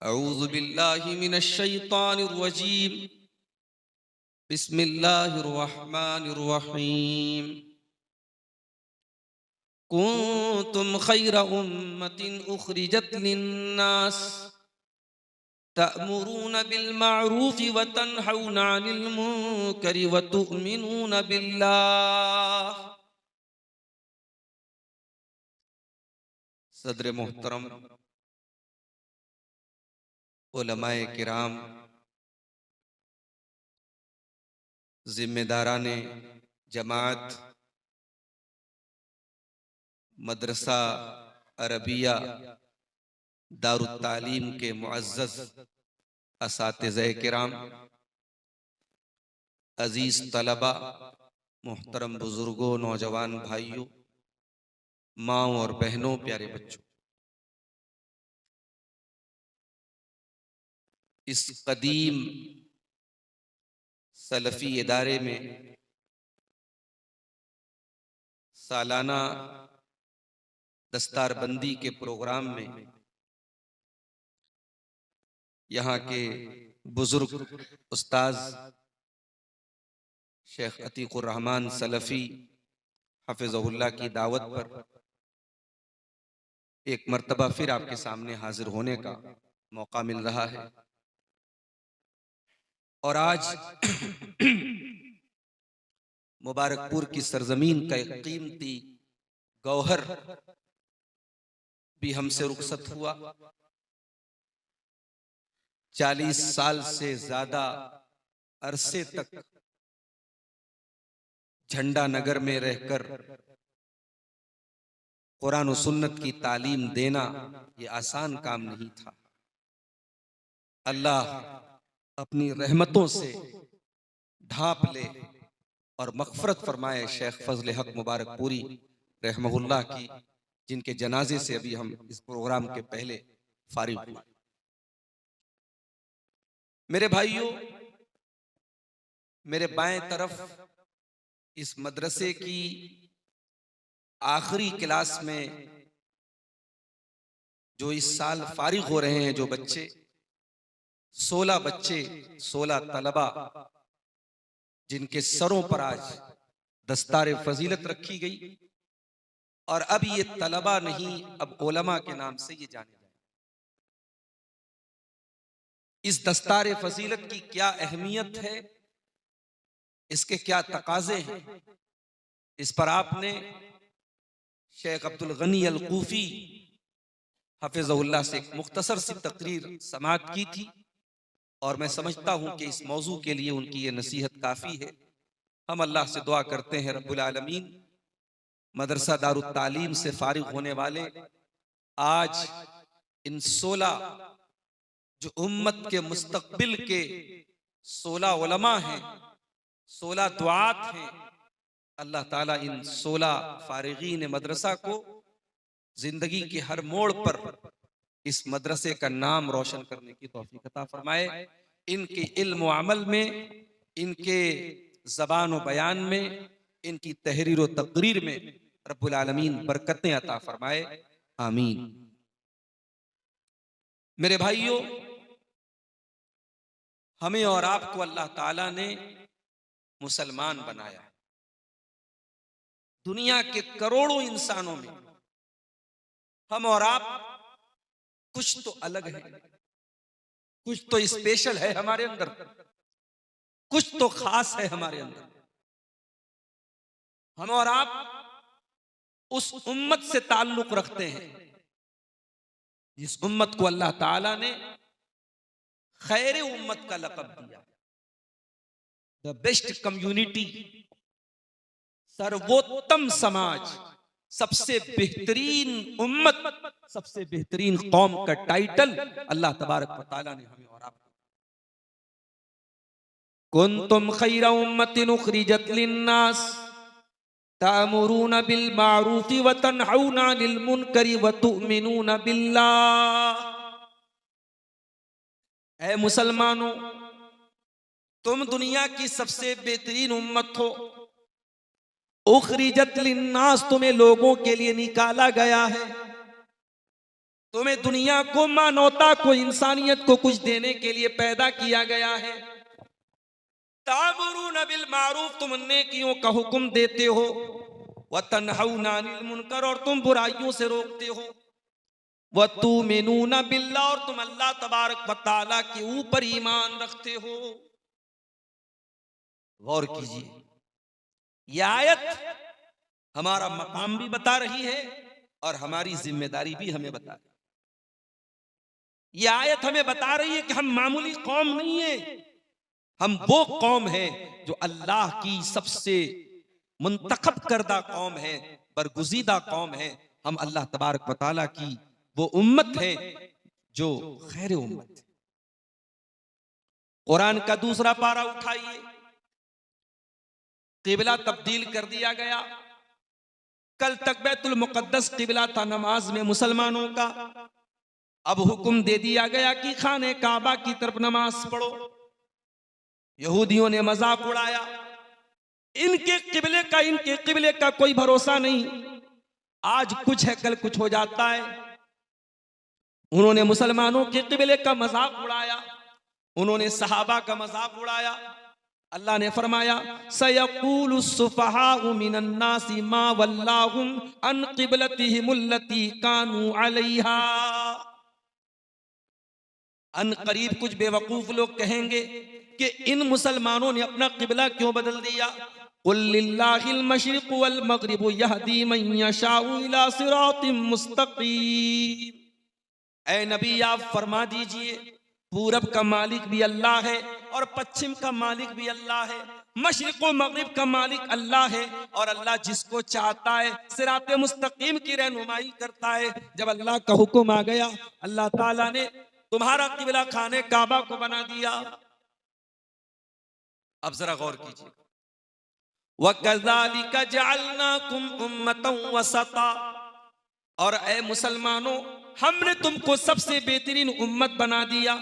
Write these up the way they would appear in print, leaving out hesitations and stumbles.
अऊज़ु बिल्लाहि मिनश शैतानिर रजीम। बिस्मिल्लाहिर रहमानिर रहीम। कुंतुम खैरा उम्मतिन उखरिजत लिन्नास तअमुरूना बिल मारूफि व तन्हौना अनिल मुनकरि व तु'मिनूना बिल्लाह। सदर मोहतरम, उलमाए किराम, जिम्मेदाराने जमात, मदरसा अरबिया दारुत तालीम के मुअज़्ज़ज़ असातिज़े किराम, अजीज तलबा, मुहतरम बुजुर्गों, नौजवान भाइयों, माँओं और बहनों, प्यारे बच्चों, इस कदीम सलफी इदारे में सालाना दस्तारबंदी के प्रोग्राम में यहाँ के बुजुर्ग उस्ताज शेख अतीकुर रहमान सलफी हफिज़हुल्लाह की दावत पर एक मर्तबा फिर आपके सामने हाजिर होने का मौका मिल रहा है। और आज मुबारकपुर की सरजमीन का एक कीमती गौहर भी हमसे रुखसत हुआ। 40 साल से ज्यादा अरसे तक झंडा नगर में रहकर कुरान और सुन्नत की तालीम देना ये आसान काम नहीं था। अल्लाह अपनी रहमतों से ढांप ले और मग़फ़िरत फरमाए शेख फजल हक मुबारकपुरी रहमहुल्लाह की, जिनके जनाजे से अभी हम इस प्रोग्राम के पहले फारिग हुए। मेरे भाइयों, मेरे बाएं तरफ इस मदरसे की आखिरी क्लास में जो इस साल फारिग हो रहे हैं जो बच्चे, 16 बच्चे, 16 तलबा, जिनके सरों पर आज दस्तार फजीलत रखी गई। और अब ये तलबा नहीं, अब उलमा के नाम से ये जाने जाए। इस दस्तार फजीलत की क्या अहमियत है, इसके क्या तकाजे हैं, इस पर आपने शेख अब्दुल गनी अल कूफी हफिज़हुल्लाह से एक मुख्तसर सी तकरीर समाअत की थी। और मैं समझता हूं कि इस मौजू के लिए उनकी ये नसीहत काफी है। हम अल्लाह से दुआ करते हैं रब्बुल आलमीन मदरसा दारुत तालीम से फारिग होने वाले आज इन 16 जो उम्मत के मुस्तकबिल के 16 उलमा हैं, 16 दुआत हैं, अल्लाह ताला इन 16 फारिगीन मदरसा को जिंदगी के हर मोड़ पर इस मदरसे का नाम रोशन करने की तौफीक अता फरमाए। इनके इल्म व अमल में, इनके ज़बान व बयान में, इनकी तहरीर व तकरीर में रब्बुल आलमीन बरकतें अता फरमाए, आमीन। मेरे भाइयों, हमें और आपको अल्लाह ताला ने मुसलमान बनाया। दुनिया के करोड़ों इंसानों में हम और आप कुछ तो अलग है, कुछ तो स्पेशल है हमारे अंदर, कुछ तो खास है हमारे अंदर। हम और आप उस उम्मत से ताल्लुक रखते हैं जिस उम्मत को अल्लाह ताला ने खैर उम्मत का लक़ब दिया, द बेस्ट कम्युनिटी, सर्वोत्तम समाज, सबसे बेहतरीन उम्मत, सबसे बेहतरीन कौम का टाइटल अल्लाह तबारक व तआला ने हमें और आपको। कुंतुम खैरा उम्मतिन उखरिजत लिन्नास तामुरूना बिल मारूफि व तन्हौना अनिल मुनकरि व तु'मिनूना बिल्लाह। ऐ मुसलमानों, तुम दुनिया की सबसे बेहतरीन उम्मत हो। उखरिजत लिन्नास, तुम्हें लोगों के लिए निकाला गया है। तुम्हें दुनिया को, मानवता को, इंसानियत को कुछ देने के लिए पैदा किया गया है। तामुरून बिल मारूफ, तुम नेकियों का हुक्म देते हो, व तन्हौना अनिल मुनकर, और तुम बुराइयों से रोकते हो, व तुमिनूना बिल्लाह, और तुम अल्लाह तबारक व तआला के ऊपर ईमान रखते हो। गौर कीजिए, यह आयत हमारा मकाम भी बता रही है और हमारी जिम्मेदारी भी हमें बता रही है। यह आयत हमें बता रही है कि हम मामूली कौम नहीं है, हम वो कौम है जो अल्लाह की सबसे मुंतखब करदा कौम है, बरगुज़ीदा कौम है। हम अल्लाह तबारक व तआला की वो उम्मत है जो खैर उम्मत है। कुरान का दूसरा पारा उठाइए, किबला तब्दील कर दिया गया। कल तक बैतुल मुकद्दस किबला था नमाज में मुसलमानों का, अब हुक्म दे दिया गया कि खाने काबा की तरफ नमाज पढ़ो। यहूदियों ने मजाक उड़ाया, इनके किबले का कोई भरोसा नहीं, आज कुछ है कल कुछ हो जाता है। उन्होंने मुसलमानों के किबले का मजाक उड़ाया, उन्होंने सहाबा का मजाक उड़ाया। अल्लाह ने फरमाया, सयक़ूलु सुफ़हाउ मिनन नासी मा वल्लाहुम अन क़िबलतिहिमुल्लती कानू अलैहा। अन करीब कुछ बेवकूफ लोग कहेंगे कि इन मुसलमानों ने अपना किबला क्यों बदल दिया। कुल लिल्लाहिल मशरिक़ु वल मग़रिबु यहदी मन यशाउ इला सिरातिम मुस्तक़ीम। ऐ नबी, आप फरमा दीजिए, पूरब का मालिक भी अल्लाह है और पश्चिम का मालिक भी अल्लाह है, मशरिक़ और मग़रिब का मालिक अल्लाह है, और अल्लाह जिसको चाहता है सिराते मुस्तकीम की रहनुमाई करता है। जब अल्लाह का हुक्म आ गया, अल्लाह ताला ने तुम्हारा किबला खाने काबा को बना दिया। अब जरा गौर कीजिए, वकज़ालिका जअलनाकुम उम्मतन वसता, और ऐ मुसलमानों, हमने तुमको सबसे बेहतरीन उम्मत बना दिया।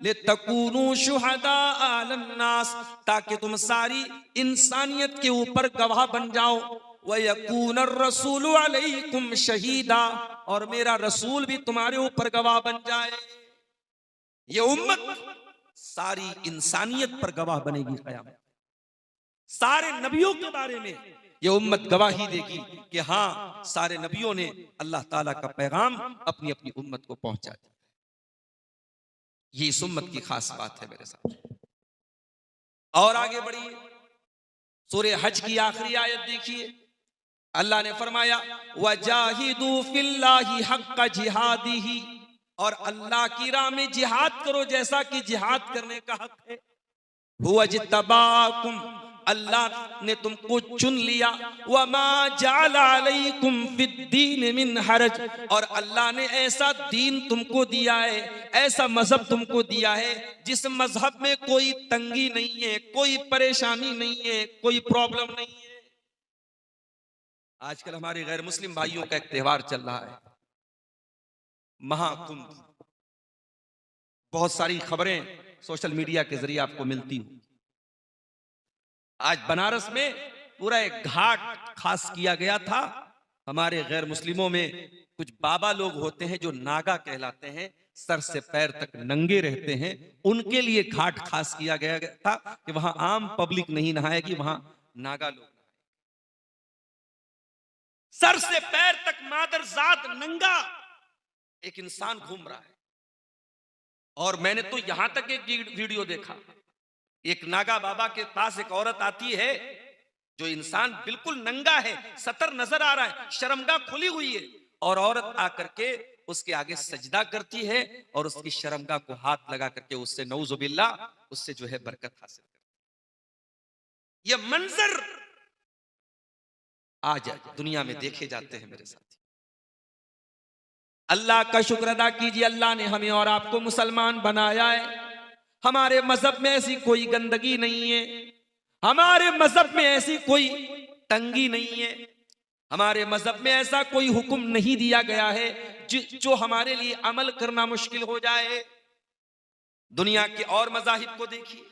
लितकूनू शुहदा अलन्नास, ताकि तुम सारी इंसानियत के ऊपर गवाह बन जाओ। वयकून रसूलु अलैकुम शहीदा, और मेरा रसूल भी तुम्हारे ऊपर गवाह बन जाए। ये उम्मत सारी इंसानियत पर गवाह बनेगी क़यामत। सारे नबियों के बारे में ये उम्मत गवाही देगी कि हाँ, सारे नबियों ने अल्लाह ताला का पैगाम अपनी अपनी उम्मत को पहुंचा दिया। ये इस उम्मत की खास बात है मेरे साथ। और आगे बढ़िए, सूरे हज की आखिरी आयत देखिए, अल्लाह ने फरमाया, वजाहिदू फिल्लाहि हक्का जिहादिही, और अल्लाह की राह में जिहाद करो जैसा कि जिहाद करने का हक है। हुवा जितबाकुम, अल्लाह ने तुमको चुन लिया। वमा जअला अलैकुम फिद्दीन मिन हरज, और अल्लाह ने ऐसा दीन तुमको दिया है, ऐसा मजहब तुमको दिया है जिस मजहब में कोई तंगी नहीं है, कोई परेशानी नहीं है, कोई प्रॉब्लम नहीं है। आजकल हमारे गैर मुस्लिम भाइयों का एक त्योहार चल रहा है, महाकुंभ। बहुत सारी खबरें सोशल मीडिया के जरिए आपको मिलती हूं। आज बनारस में पूरा एक घाट खास किया गया था। हमारे गैर मुस्लिमों में कुछ बाबा लोग होते हैं जो नागा कहलाते हैं, सर से पैर तक नंगे रहते हैं, उनके लिए घाट खास किया गया था कि वहां आम पब्लिक नहीं नहाएगी, वहां नागा लोग। सर से पैर तक मादरजात नंगा एक इंसान घूम रहा है। और मैंने तो यहां तक एक वीडियो देखा, एक नागा बाबा के पास एक औरत आती है, जो इंसान बिल्कुल नंगा है, सतर नजर आ रहा है, शर्मगाह खुली हुई है, और औरत आकर के उसके आगे सजदा करती है और उसकी शर्मगाह को हाथ लगा करके उससे नऊजुबिल्लाह, उससे जो है बरकत हासिल करती है। यह मंजर आज दुनिया में देखे जाते हैं मेरे साथी। अल्लाह का शुक्र अदा कीजिए, अल्लाह ने हमें और आपको मुसलमान बनाया है। हमारे मजहब में ऐसी कोई गंदगी नहीं है, हमारे मजहब में ऐसी कोई तंगी नहीं है, हमारे मजहब में ऐसा कोई हुक्म नहीं दिया गया है जो हमारे लिए अमल करना मुश्किल हो जाए। दुनिया के और मजाहिब को देखिए,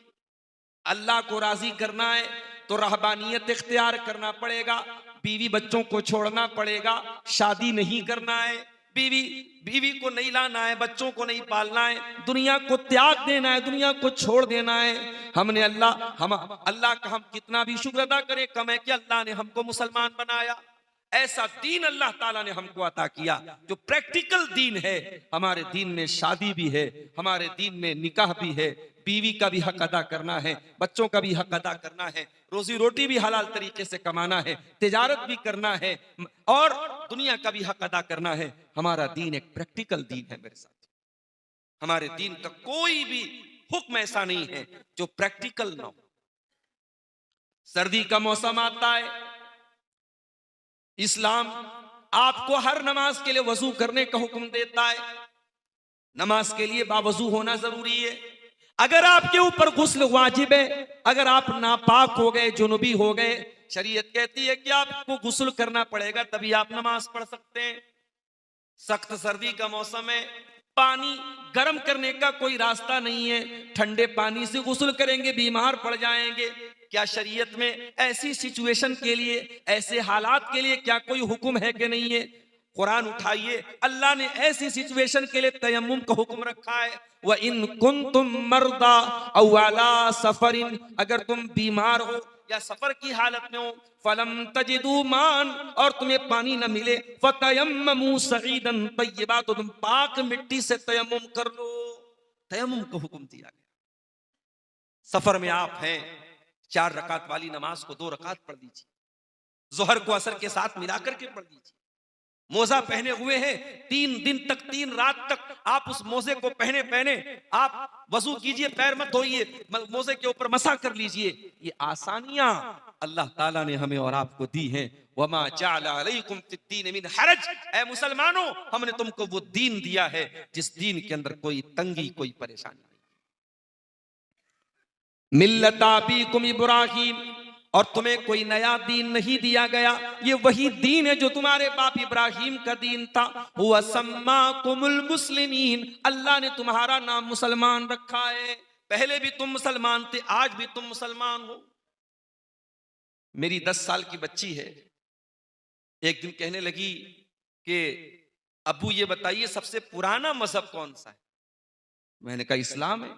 अल्लाह को राजी करना है तो रहबानियत इख्तियार करना पड़ेगा, बीवी बच्चों को छोड़ना पड़ेगा, शादी नहीं करना है, बीवी को नहीं लाना है, बच्चों को नहीं पालना है, दुनिया को त्याग देना है, दुनिया को छोड़ देना है। हमने अल्लाह का हम कितना भी शुक्र अदा करें कम है कि अल्लाह ने हमको मुसलमान बनाया। ऐसा दीन अल्लाह ताला ने हमको अता किया जो प्रैक्टिकल दीन है। हमारे दीन में शादी भी है, हमारे दीन में निकाह भी है, बीवी का भी हक अदा करना है, बच्चों का भी हक अदा करना है, रोजी रोटी भी हलाल तरीके से कमाना है, तिजारत भी करना है और दुनिया का भी हक अदा करना है। हमारा दीन एक प्रैक्टिकल दीन है मेरे साथ। हमारे दीन का कोई भी हुक्म ऐसा नहीं है जो प्रैक्टिकल ना हो। सर्दी का मौसम आता है, इस्लाम आपको हर नमाज के लिए वजू करने का हुक्म देता है। नमाज के लिए बावजू होना जरूरी है। अगर आपके ऊपर गुस्ल वाजिब है, अगर आप नापाक हो गए, जुनूबी हो गए, शरीयत कहती है कि आपको गुस्ल करना पड़ेगा तभी आप नमाज पढ़ सकते हैं। सख्त सर्दी का मौसम है, पानी गर्म करने का कोई रास्ता नहीं है, ठंडे पानी से गुस्ल करेंगे बीमार पड़ जाएंगे। क्या शरीयत में ऐसी सिचुएशन के लिए, ऐसे हालात के लिए क्या कोई हुक्म है कि नहीं है? कुरान उठाइए, अल्लाह ने ऐसी सिचुएशन के लिए तयम्मुम का हुक्म रखा है। व इन कुंतुम मर्दा औ अला सफरिन, अगर तुम बीमार हो या सफर की हालत में हो, फलम तजिदू मान, और तुम्हें पानी न मिले, फतयम्ममू सईदन तय्यबा, तो तुम पाक मिट्टी से तयम्मुम कर लो। तयम्मुम का हुक्म दिया गया। सफर में आप हैं, 4 रकात वाली नमाज को 2 रकात पढ़ लीजिए, जोहर को असर के साथ मिलाकर के पढ़ लीजिए। मोजा पहने हुए हैं, 3 दिन तक 3 रात तक आप उस मोजे को पहने आप वजू कीजिए, पैर मत धोइए, मोजे के ऊपर मसा कर लीजिए। ये आसानियां अल्लाह ताला ने हमें और आपको दी हैं। वमा जअला अलैकुम फिद्दीन मिन हरज, ऐ मुसलमानों, हमने तुमको वो दीन दिया है जिस दीन के अंदर कोई तंगी, कोई परेशानी नहीं। मिल्लत अबीकुम इब्राहीम, और तुम्हें कोई नया दीन नहीं दिया गया, ये वही दीन है जो तुम्हारे बाप इब्राहिम का दीन था। हुवा सम्माकुमुल मुस्लिमीन, अल्लाह ने तुम्हारा नाम मुसलमान रखा है। पहले भी तुम मुसलमान थे, आज भी तुम मुसलमान हो। मेरी 10 साल की बच्ची है, एक दिन कहने लगी कि अब्बू ये बताइए सबसे पुराना मजहब कौन सा है? मैंने कहा इस्लाम है।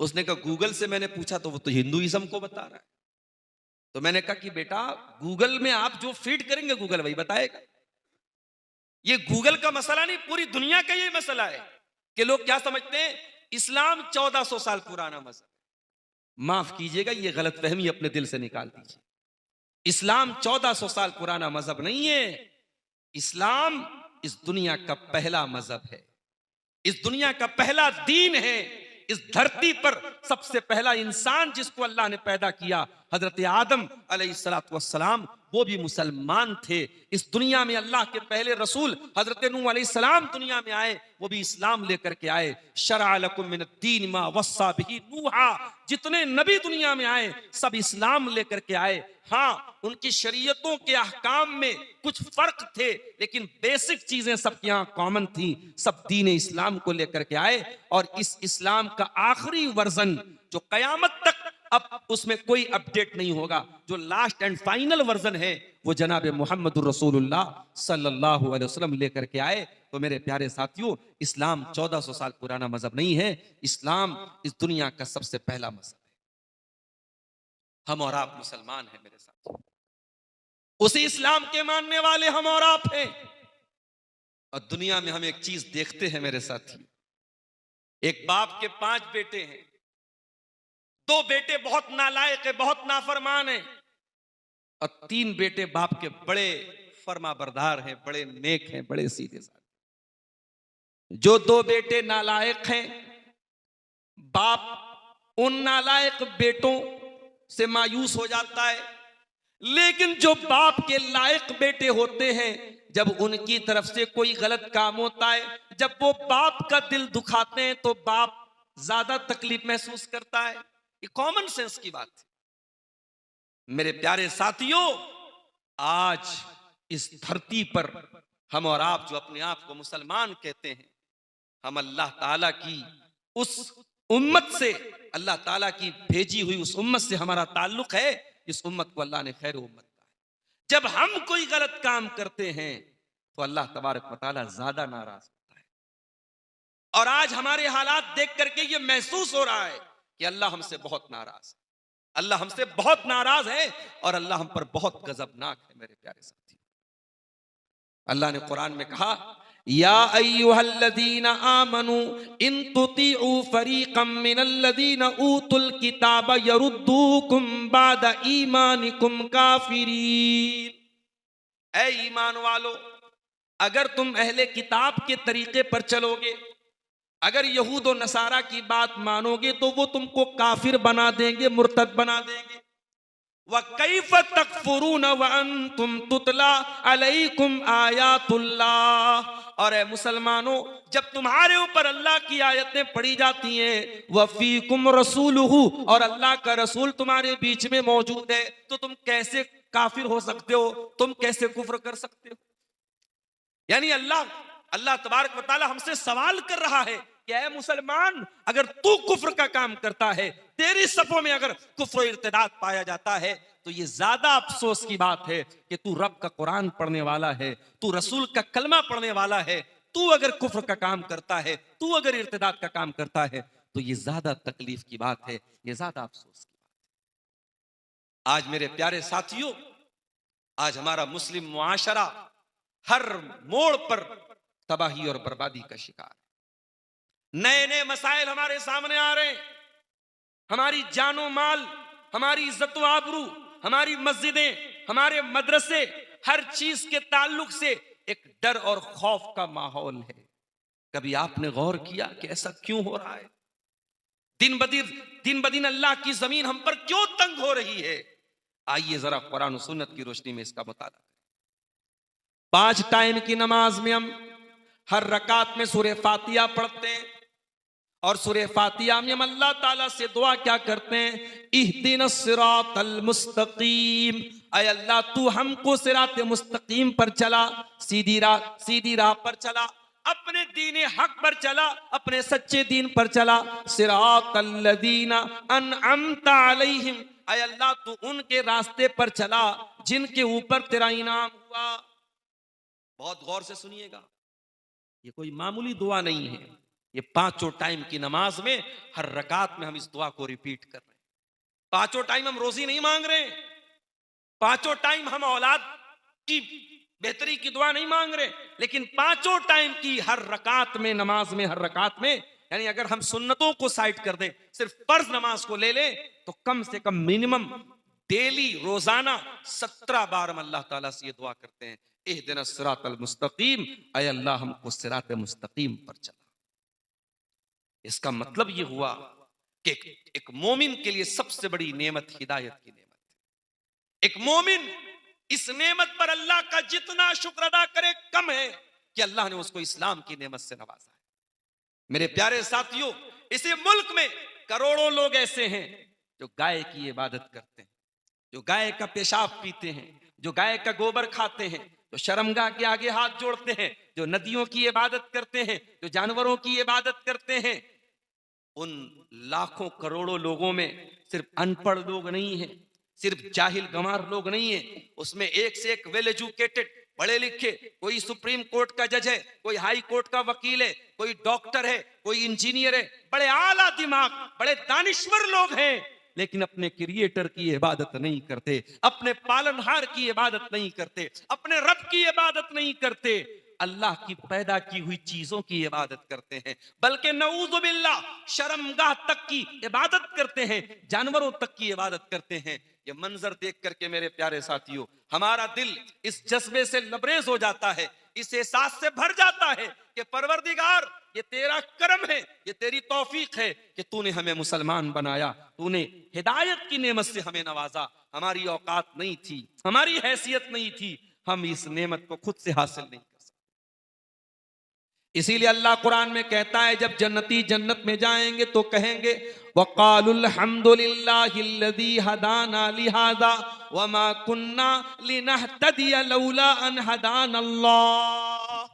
उसने कहा गूगल से मैंने पूछा तो वो तो हिंदुइज्म को बता रहा है। तो मैंने कहा कि बेटा गूगल में आप जो फीड करेंगे गूगल वही बताएगा। ये गूगल का मसला नहीं, पूरी दुनिया का ये मसला है कि लोग क्या समझते हैं इस्लाम 1400 साल पुराना मजहब। माफ कीजिएगा, ये गलतफहमी अपने दिल से निकाल दीजिए। इस्लाम 1400 साल पुराना मजहब नहीं है। इस्लाम इस दुनिया का पहला मजहब है, इस दुनिया का पहला दीन है। इस धरती पर सबसे पहला इंसान जिसको अल्लाह ने पैदा किया, हजरत आदम अलैहिस्सलातु वस्सलाम, वो भी मुसलमान थे। इस दुनिया में अल्लाह के पहले रसूल हजरत नूह अलैहिस्सलाम दुनिया में आए, वो भी इस्लाम लेकर के आए। शरअ लकुम मिनद्दीन मा वस्सा बिही नूहा, जितने नबी दुनिया में आए सब इस्लाम लेकर के आए। हाँ, उनकी शरीयतों के अहकाम में कुछ फर्क थे, लेकिन बेसिक चीजें सबके यहाँ कॉमन थी। सब दीन इस्लाम को लेकर के आए और इस इस्लाम का आखिरी वर्जन जो कयामत तक अब उसमें कोई अपडेट नहीं होगा, जो लास्ट एंड फाइनल वर्जन है, वो जनाब मोहम्मद रसूलुल्लाह सल्लल्लाहु अलैहि वसल्लम लेकर के आए। तो मेरे प्यारे साथियों, इस्लाम 1400 साल पुराना मजहब नहीं है। इस्लाम इस दुनिया का सबसे पहला मजहब है। हम और आप मुसलमान हैं मेरे साथ, उसी इस्लाम के मानने वाले हम और आप हैं। और दुनिया में हम एक चीज देखते हैं मेरे साथी, एक बाप के 5 बेटे हैं, 2 बेटे बहुत नालायक है, बहुत नाफरमान है, और 3 बेटे बाप के बड़े फर्माबरदार हैं, बड़े नेक हैं, बड़े सीधे साधे। जो 2 बेटे नालायक हैं, बाप उन नालायक बेटों से मायूस हो जाता है। लेकिन जो बाप के लायक बेटे होते हैं, जब उनकी तरफ से कोई गलत काम होता है, जब वो बाप का दिल दुखाते हैं, तो बाप ज्यादा तकलीफ महसूस करता है। ये कॉमन सेंस की बात है। मेरे प्यारे साथियों, आज इस धरती पर हम और आप जो अपने आप को मुसलमान कहते हैं, हम अल्लाह ताला की उस उम्मत से, अल्लाह ताला की भेजी हुई उस उम्मत से हमारा ताल्लुक है। इस उम्मत को अल्लाह ने खैर उम्मत कहा है। जब हम कोई गलत काम करते हैं तो अल्लाह तबारक व तआला ज्यादा नाराज होता है। और आज हमारे हालात देख करके ये महसूस हो रहा है कि अल्लाह हमसे बहुत नाराज है, अल्लाह हमसे बहुत नाराज है और अल्लाह हम पर बहुत गजबनाक है। मेरे प्यारे साथी, अल्लाह ने कुरान में कहा, या अय्युहल्लज़ीना आमनू इन तुतीउ फरीक़म मिनल्लज़ीना ऊतुल किताब यरुद्दूकुम बादा ईमानिकुम काफिरीन। ऐ ईमान वालो, अगर तुम अहले किताब के तरीके पर चलोगे, अगर यहूद और नसारा की बात मानोगे तो वो तुमको काफिर बना देंगे, मुर्तद बना देंगे। व कैफ तकफुरून व अंतुम तुतला अलैकुम आयातुल्लाह। और ए मुसलमानों, जब तुम्हारे ऊपर अल्लाह की आयतें पढ़ी जाती हैं, वफीकुम रसूलुहु, और अल्लाह का रसूल तुम्हारे बीच में मौजूद है, तो तुम कैसे काफिर हो सकते हो? तुम कैसे कुफ्र कर सकते हो? यानी अल्लाह तबारक व तआला हमसे सवाल कर रहा है कि ऐ मुसलमान, अगर तू कुफ्र का काम करता है, तेरी सफों में अगर कुफ्र इर्तिदाद पाया जाता है, तो ये ज्यादा अफसोस की बात है कि तू रब का कुरान पढ़ने वाला है, तू रसूल का कलमा पढ़ने वाला है। तू अगर कुफ्र का काम करता है, तू अगर इर्तिदाद का काम करता है, तो ये ज्यादा तकलीफ की बात है, ये ज्यादा अफसोस की बात है। आज मेरे प्यारे साथियों, आज हमारा मुस्लिम मुआशरा हर मोड़ पर तबाही और बर्बादी का शिकार है। नए नए मसाइल हमारे सामने आ रहे हैं। हमारी जानो माल, हमारी इज्जत व आबरू, हमारी मस्जिदें, हमारे मदरसे, हर चीज के ताल्लुक से एक डर और खौफ का माहौल है। कभी आपने गौर किया कि ऐसा क्यों हो रहा है? दिन ब दिन अल्लाह की जमीन हम पर क्यों तंग हो रही है? आइए जरा कुरान और सुन्नत की रोशनी में इसका मुताला करें। 5 टाइम की नमाज में हम हर रकात में सूरह फातिहा पढ़ते हैं, और सूरह फातिहा में हम अल्लाह ताला से दुआ क्या करते हैं? इहदिनस सिरातल मुस्तकीम, ऐ अल्लाह तू हमको सिरात मुस्तकीम पर चला, सीधी राह पर चला, अपने दीन हक पर चला, अपने सच्चे दीन पर चला। सिरातल लदीना अनअमता अलैहिम, ऐ अल्लाह तू उनके रास्ते पर चला जिनके ऊपर तेरा इनाम हुआ। बहुत गौर से सुनिएगा, ये कोई मामूली दुआ नहीं है। ये 5 टाइम की नमाज में हर रकात में हम इस दुआ को रिपीट कर रहे हैं। 5 टाइम हम रोजी नहीं मांग रहे, 5 टाइम हम औलाद की बेहतरी की दुआ नहीं मांग रहे, लेकिन 5 टाइम की हर रकात में, नमाज में हर रकात में, यानी अगर हम सुन्नतों को साइड कर दें, सिर्फ फर्ज नमाज को ले लें, तो कम से कम मिनिमम डेली रोजाना 17 बार हम अल्लाह ताला से ये दुआ करते हैं, इहदिनस सिरातल मुस्तकीम, ऐ अल्लाह हमको सिरात मुस्तकीम पर चला। इसका मतलब ये हुआ कि एक मोमिन के लिए सबसे बड़ी नेमत हिदायत की नेमत है। एक मोमिन इस नेमत पर अल्लाह का जितना शुक्र अदा करे कम है कि अल्लाह ने उसको इस्लाम की नेमत से नवाजा है। मेरे प्यारे साथियों, इसी मुल्क में करोड़ों लोग ऐसे हैं जो गाय की इबादत करते हैं, जो गाय का पेशाब पीते हैं, जो गाय का गोबर खाते हैं, जो शर्मगाह के आगे हाथ जोड़ते हैं, जो नदियों की इबादत करते हैं, जो जानवरों की इबादत करते हैं। उन लाखों करोड़ों लोगों में सिर्फ अनपढ़ लोग नहीं हैं, सिर्फ जाहिल गंवार लोग नहीं हैं, उसमें एक से एक वेल एजुकेटेड, पढ़े लिखे, कोई सुप्रीम कोर्ट का जज है, कोई हाई कोर्ट का वकील है, कोई डॉक्टर है, कोई इंजीनियर है, बड़े आला दिमाग, बड़े दानिश्वर लोग हैं, लेकिन अपने क्रिएटर की इबादत नहीं करते, अपने पालनहार की इबादत नहीं करते, अपने रब की इबादत नहीं करते, अल्लाह की पैदा की हुई चीजों की इबादत करते हैं, बल्कि नऊज़ु बिल्लाह शर्मगाह तक की इबादत करते हैं, जानवरों तक की इबादत करते हैं। ये मंजर देख करके मेरे प्यारे साथियों, हमारा दिल इस जज्बे से लबरेज हो जाता है, इस एहसास से भर जाता है कि परवरदिगार, ये तेरा करम है, ये तेरी तौफीक है कि तूने हमें मुसलमान बनाया, तूने हिदायत की नेमत से हमें नवाजा। हमारी औकात नहीं थी, हमारी हैसियत नहीं थी, हम इस नेमत को खुद से हासिल नहीं कर सकते। इसीलिए अल्लाह कुरान में कहता है, जब जन्नती जन्नत में जाएंगे तो कहेंगे, वक़ालुल हम्दुलिल्लाहिल्लज़ी हदाना लिहाज़ा वमा कुन्ना लिनहतदिया लौला अन हदानल्लाह।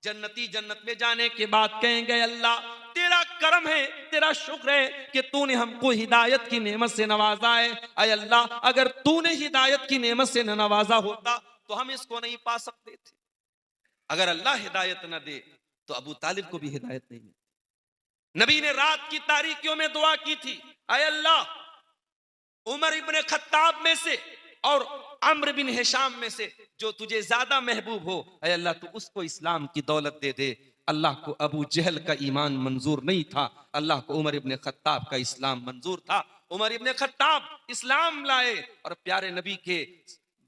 जन्नती जन्नत में जाने के बाद कहेंगे, अल्लाह तेरा करम है, तेरा शुक्र है कि तूने हमको हिदायत की नेमत से नवाजा है। ऐ अल्लाह, अगर तूने हिदायत की नेमत से न नवाजा होता तो हम इसको नहीं पा सकते थे। अगर अल्लाह हिदायत न दे तो अबू तालिब को भी हिदायत नहीं मिलती। नबी ने रात की तारीकियों में दुआ की थी, ऐ अल्लाह उमर इब्ने खत्ताब में से और अम्र बिन हिशाम में से जो तुझे ज्यादा महबूब हो, ऐ अल्लाह तू उसको इस्लाम की दौलत दे दे। अल्लाह को अबू जहल का ईमान मंजूर नहीं था, अल्लाह को उमर इब्ने खत्ताब का इस्लाम मंजूर था। उमर इब्ने खत्ताब इस्लाम लाए और प्यारे नबी के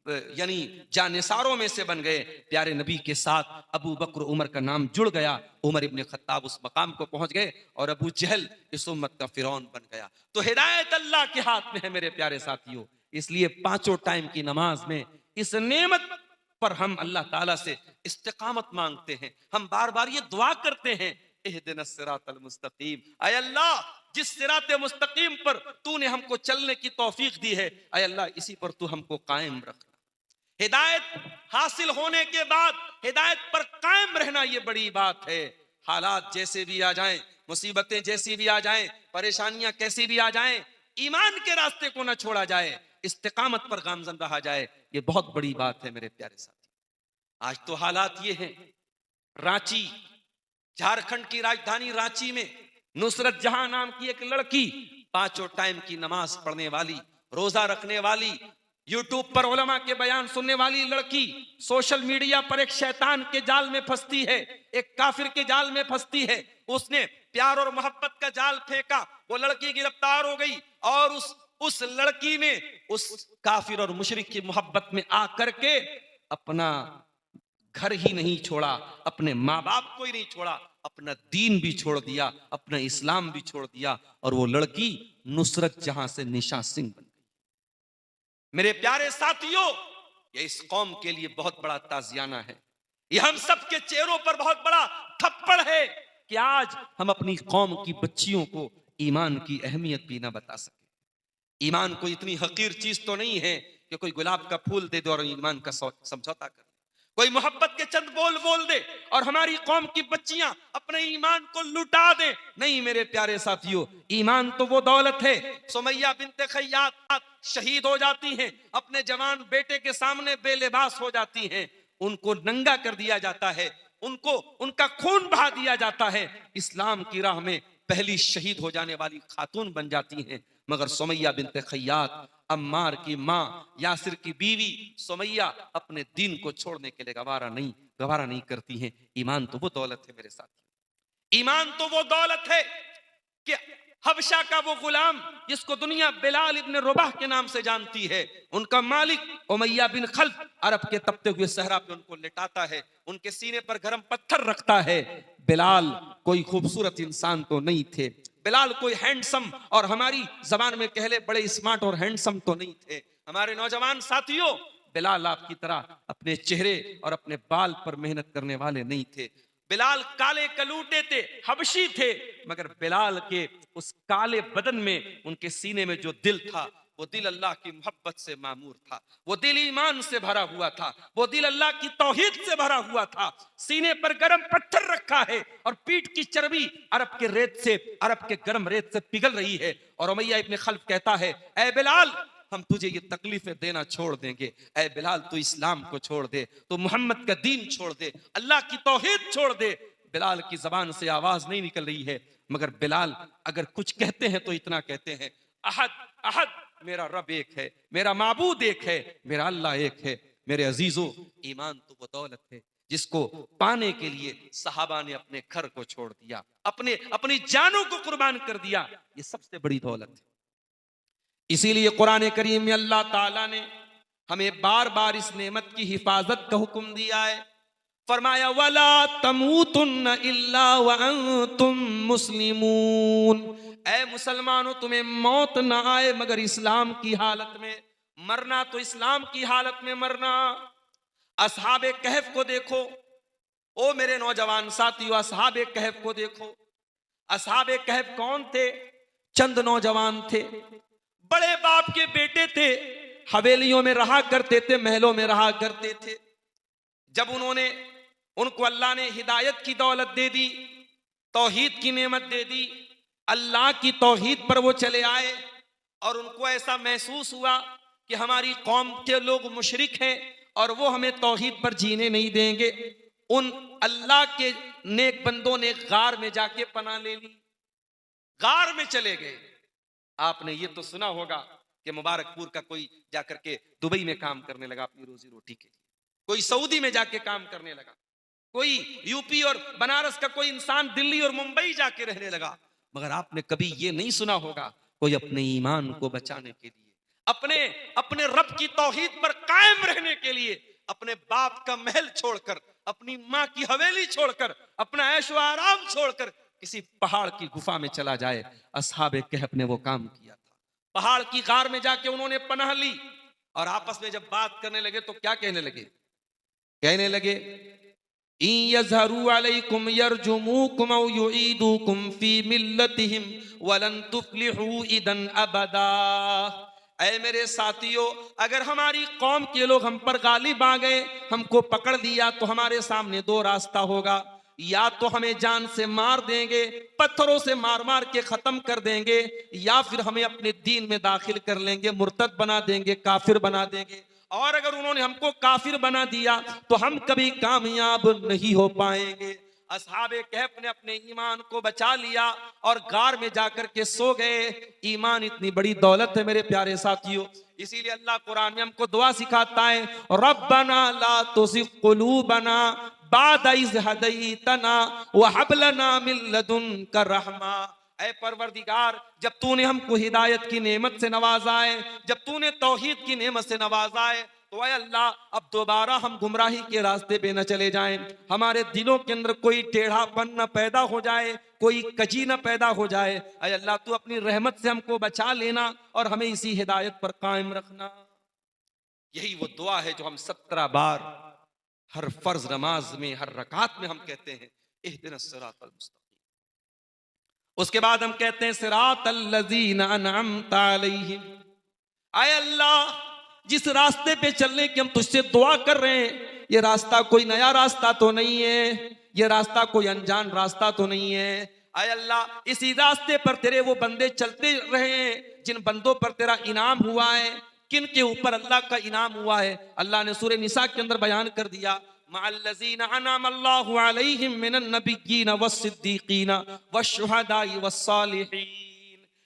यानी जानिसारों में से बन गए। प्यारे नबी के साथ अबू बकर उमर का नाम जुड़ गया। उमर इब्ने खत्ताब उस मकाम को पहुंच गए और अबू जहल इस उम्मत का फिरौन बन गया। तो हिदायत अल्लाह के हाथ में है मेरे प्यारे साथियों। इसलिए पांचों टाइम की नमाज में इस नेमत पर हम अल्लाह ताला से इस्तिकामत मांगते हैं। हम बार बार ये दुआ करते हैं, इहदिनस सिरातल मुस्तकीम, ऐ अल्लाह जिस सिराते मुस्तकीम पर तूने हमको चलने की तौफीक दी है, ऐ अल्लाह इसी पर तू हमको कायम रखना। हिदायत हासिल होने के बाद हिदायत पर कायम रहना ये बड़ी बात है। हालात जैसे भी आ जाएं, मुसीबतें जैसी भी आ जाएं, परेशानियां कैसी भी आ जाएं, ईमान के रास्ते को ना छोड़ा जाए, इस्तिकामत पर गामजन रहा जाए, ये बहुत बड़ी बात है मेरे प्यारे साथी। आज तो हालात ये हैं, रांची, झारखंड की राजधानी रांची में नुसरत जहां नाम की एक लड़की, पांचों टाइम की नमाज पढ़ने वाली, रोजा रखने वाली, यूट्यूब पर उलमा के बयान सुनने वाली लड़की, सोशल मीडिया पर एक शैतान के जाल में फंसती है, एक काफिर के जाल में फंसती है। उसने प्यार और मोहब्बत का जाल फेंका, वो लड़की गिरफ्तार हो गई और उस लड़की ने उस काफिर और मुशरिक की मोहब्बत में आकर के अपना घर ही नहीं छोड़ा, अपने माँ बाप को ही नहीं छोड़ा, अपना दीन भी छोड़ दिया, अपना इस्लाम भी छोड़ दिया और वो लड़की नुसरत जहां से निशा सिंह बन गई। मेरे प्यारे साथियों, ये इस कौम के लिए बहुत बड़ा ताजियाना है, ये हम सब के चेहरों पर बहुत बड़ा थप्पड़ है कि आज हम अपनी कौम की बच्चियों को ईमान की अहमियत भी ना बता सके। ईमान कोई इतनी हकीर चीज तो नहीं है कि कोई गुलाब का फूल दे दो और ईमान का समझौता कर, कोई मोहब्बत के चंद बोल बोल दे और हमारी कौम की बच्चियां अपने ईमान को लुटा दे। नहीं मेरे प्यारे साथियों, ईमान तो वो दौलत है। सुमैया बिन्ते खय्यात शहीद हो जाती हैं, अपने जवान बेटे के सामने बेलिबास हो जाती हैं, उनको नंगा कर दिया जाता है, उनको उनका खून बहा दिया जाता है, इस्लाम की राह में पहली शहीद हो जाने वाली खातून बन जाती हैं। मगर सुमैया बिन्ते खय्यात, अम्मार की माँ, यासिर की बीवी सुमैया अपने दीन को छोड़ने के लिए गवारा नहीं करती हैं। ईमान तो वो दौलत है मेरे साथ, ईमान तो वो दौलत है कि हबशा का वो गुलाम जिसको दुनिया बिलाल इब्न रबाह के नाम से जानती है, उनका मालिक उमैया बिन खल्फ अरब के तपते हुए सहरा पे उनको लिटाता है, उनके सीने पर गरम पत्थर रखता है। बिलाल कोई खूबसूरत इंसान तो नहीं थे, बिलाल कोई हैंडसम और हमारी जबान में कहले बड़े स्मार्ट और हैंडसम तो नहीं थे। हमारे नौजवान साथियों, बिलाल आपकी तरह अपने चेहरे और अपने बाल पर मेहनत करने वाले नहीं थे। बिलाल काले कलूटे थे, हबशी थे, मगर बिलाल के उस काले बदन में, उनके सीने में जो दिल था, वो दिल अल्लाह की मोहब्बत से मामूर था, वो दिल ईमान से भरा हुआ था, वो दिल अल्लाह की तौहीद से भरा हुआ था। सीने पर गरम पत्थर रखा है और पीठ की चर्बी अरब के गरम रेत से पिघल रही है। और उमैया इब्न खल्फ कहता है, ऐ बिलाल हम तुझे ये तकलीफें देना छोड़ देंगे, ऐ बिलाल तू इस्लाम को छोड़ दे, तू मोहम्मद का दीन छोड़ दे, अल्लाह की तौहीद छोड़ दे। बिलाल की जबान से आवाज नहीं निकल रही है, मगर बिलाल अगर कुछ कहते हैं तो इतना कहते हैं, अहद अहद, मेरा रब एक है, मेरा माबूद एक है, मेरा अल्लाह एक है। मेरे अजीजों, ईमान तो वो दौलत है जिसको पाने के लिए सहाबा ने अपने घर को छोड़ दिया, अपनी जानों को कुर्बान कर दिया, ये सबसे बड़ी दौलत है। इसीलिए कुरान करीम में अल्लाह ताला ने हमें बार बार इस नेमत की हिफाजत का हुक्म दिया है। फरमाया, वला तमूतुन्न इल्ला व अंतुम मुस्लिमून, ऐ मुसलमानों तुम्हें मौत ना आए मगर इस्लाम की हालत में। मरना तो इस्लाम की हालत में मरना। असहाबे कहफ को देखो, ओ मेरे नौजवान साथियों, असहाबे कहफ को देखो। असहाबे कहफ कौन थे? चंद नौजवान थे, बड़े बाप के बेटे थे, हवेलियों में रहा करते थे, महलों में रहा करते थे। जब उनको अल्लाह ने हिदायत की दौलत दे दी, तौहीद की नेमत दे दी, अल्लाह की तौहीद पर वो चले आए और उनको ऐसा महसूस हुआ कि हमारी कौम के लोग मुशरिक हैं और वो हमें तौहीद पर जीने नहीं देंगे, उन अल्लाह के नेक बंदों ने गार में जाके पनाह ले ली, गार में चले गए। आपने ये तो सुना होगा कि मुबारकपुर का कोई जाकर के दुबई में काम करने लगा अपनी रोजी रोटी के लिए, कोई सऊदी में जाके काम करने लगा, कोई यूपी और बनारस का कोई इंसान दिल्ली और मुंबई जाके रहने लगा। मगर आपने कभी ये नहीं सुना होगा कोई अपने ईमान को बचाने के लिए, अपने अपने रब की तौहीद पर कायम रहने के लिए अपने बाप का महल छोड़कर, अपनी माँ की हवेली छोड़कर, अपना ऐशो आराम छोड़कर किसी पहाड़ की गुफा में चला जाए। असहाबे कहफ ने वो काम किया था। पहाड़ की गार में जाके उन्होंने पनाह ली और आपस में जब बात करने लगे तो क्या कहने लगे? कहने लगे यज़हरू अलैकुम यरजुमूकुम औ युईदूकुम फी मिल्लतिहिम वलन तुफ्लिहू इदन अबदा। ऐ मेरे साथियों, अगर हमारी कौम के लोग हम पर गालिब आ गए, हमको पकड़ लिया, तो हमारे सामने दो रास्ता होगा, या तो हमें जान से मार देंगे, पत्थरों से मार मार के खत्म कर देंगे, या फिर हमें अपने दीन में दाखिल कर लेंगे, मुर्तद बना देंगे, काफिर बना देंगे। और अगर उन्होंने हमको काफिर बना दिया तो हम कभी कामयाब नहीं हो पाएंगे। असहाबे कहफ ने अपने ईमान को बचा लिया और गार में जाकर के सो गए। ईमान इतनी बड़ी दौलत है मेरे प्यारे साथियों, इसीलिए अल्लाह कुरान में हमको दुआ सिखाता है, रब्बना ला तुज़िग़ क़ुलूबना बाद इज़ हदैतना व हब लना मिन लदुनका रहमा। ऐ परवरदिगार, जब तूने हमको हिदायत की नेमत से नवाजा है, जब तूने तौहीद की नेमत से नवाजा है, तो ऐ अल्लाह अब दोबारा हम गुमराही के रास्ते पे न चले जाएं, हमारे दिलों के अंदर कोई टेढ़ापन न पैदा हो जाए, कोई कजी न पैदा हो जाए। ऐ अल्लाह तू अपनी रहमत से हमको बचा लेना और हमें इसी हिदायत पर कायम रखना। यही वो दुआ है जो हम 17 बार हर फर्ज नमाज में, हर रकात में हम कहते हैं, इहदिनस सिरातल मुस्तकीम। उसके बाद हम कहते हैं सिरातल लज़ीना अनअमता अलैहिम। आय अल्लाह, जिस रास्ते पे चलने की हम तुझसे दुआ कर रहे हैं, ये रास्ता कोई नया रास्ता तो नहीं है, ये रास्ता कोई अनजान रास्ता तो नहीं है। आय अल्लाह, इसी रास्ते पर तेरे वो बंदे चलते रहे हैं जिन बंदों पर तेरा इनाम हुआ है। किन के ऊपर अल्लाह का इनाम हुआ है? अल्लाह ने सूरह निसा के अंदर बयान कर दिया, मअल्लज़ीना अनअमल्लाहु अलैहिम मिनन नबिय्यीन वस्सिद्दीक़ीन वश्शुहदाई वस्सालिहीन।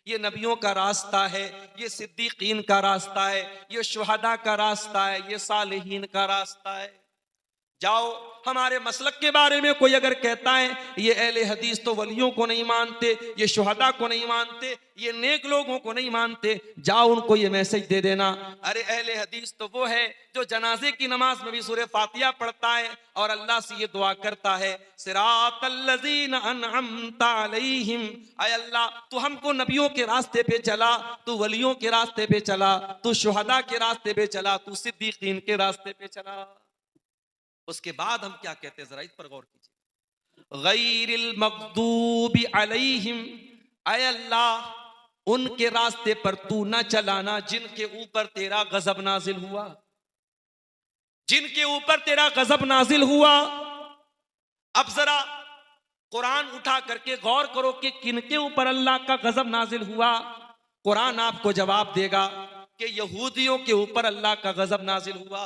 ये नबियों का रास्ता है, ये सिद्दीकीन का रास्ता है, ये शुहदा का रास्ता है, ये सालिहीन का रास्ता है। जाओ, हमारे मसलक के बारे में कोई अगर कहता है ये अहले हदीस तो वलियों को नहीं मानते, ये शुहदा को नहीं मानते, ये नेक लोगों को नहीं मानते, जाओ उनको ये मैसेज दे देना, अरे अहले हदीस तो वो है जो जनाजे की नमाज में भी सूरह फातिहा पढ़ता है और अल्लाह से ये दुआ करता है, सिरातल लज़ीना अनअमता अलैहिम। ऐ अल्लाह, तू हमको नबियों के रास्ते पे चला, तू वलियों के रास्ते पे चला, तू शुहदा के रास्ते पे चला, तू सिद्दीकीन के रास्ते पे चला। उसके बाद हम क्या कहते हैं, जरा इस पर गौर कीजिए, गैरिल मग़दूबि अलैहिम। ऐ अल्लाह, उनके रास्ते पर तू न चलाना जिनके ऊपर तेरा गजब नाजिल हुआ, जिनके ऊपर तेरा गजब नाजिल हुआ। अब जरा कुरान उठा करके गौर करो कि किनके ऊपर अल्लाह का गजब नाजिल हुआ। कुरान आपको जवाब देगा कि यहूदियों के ऊपर अल्लाह का गजब नाजिल हुआ।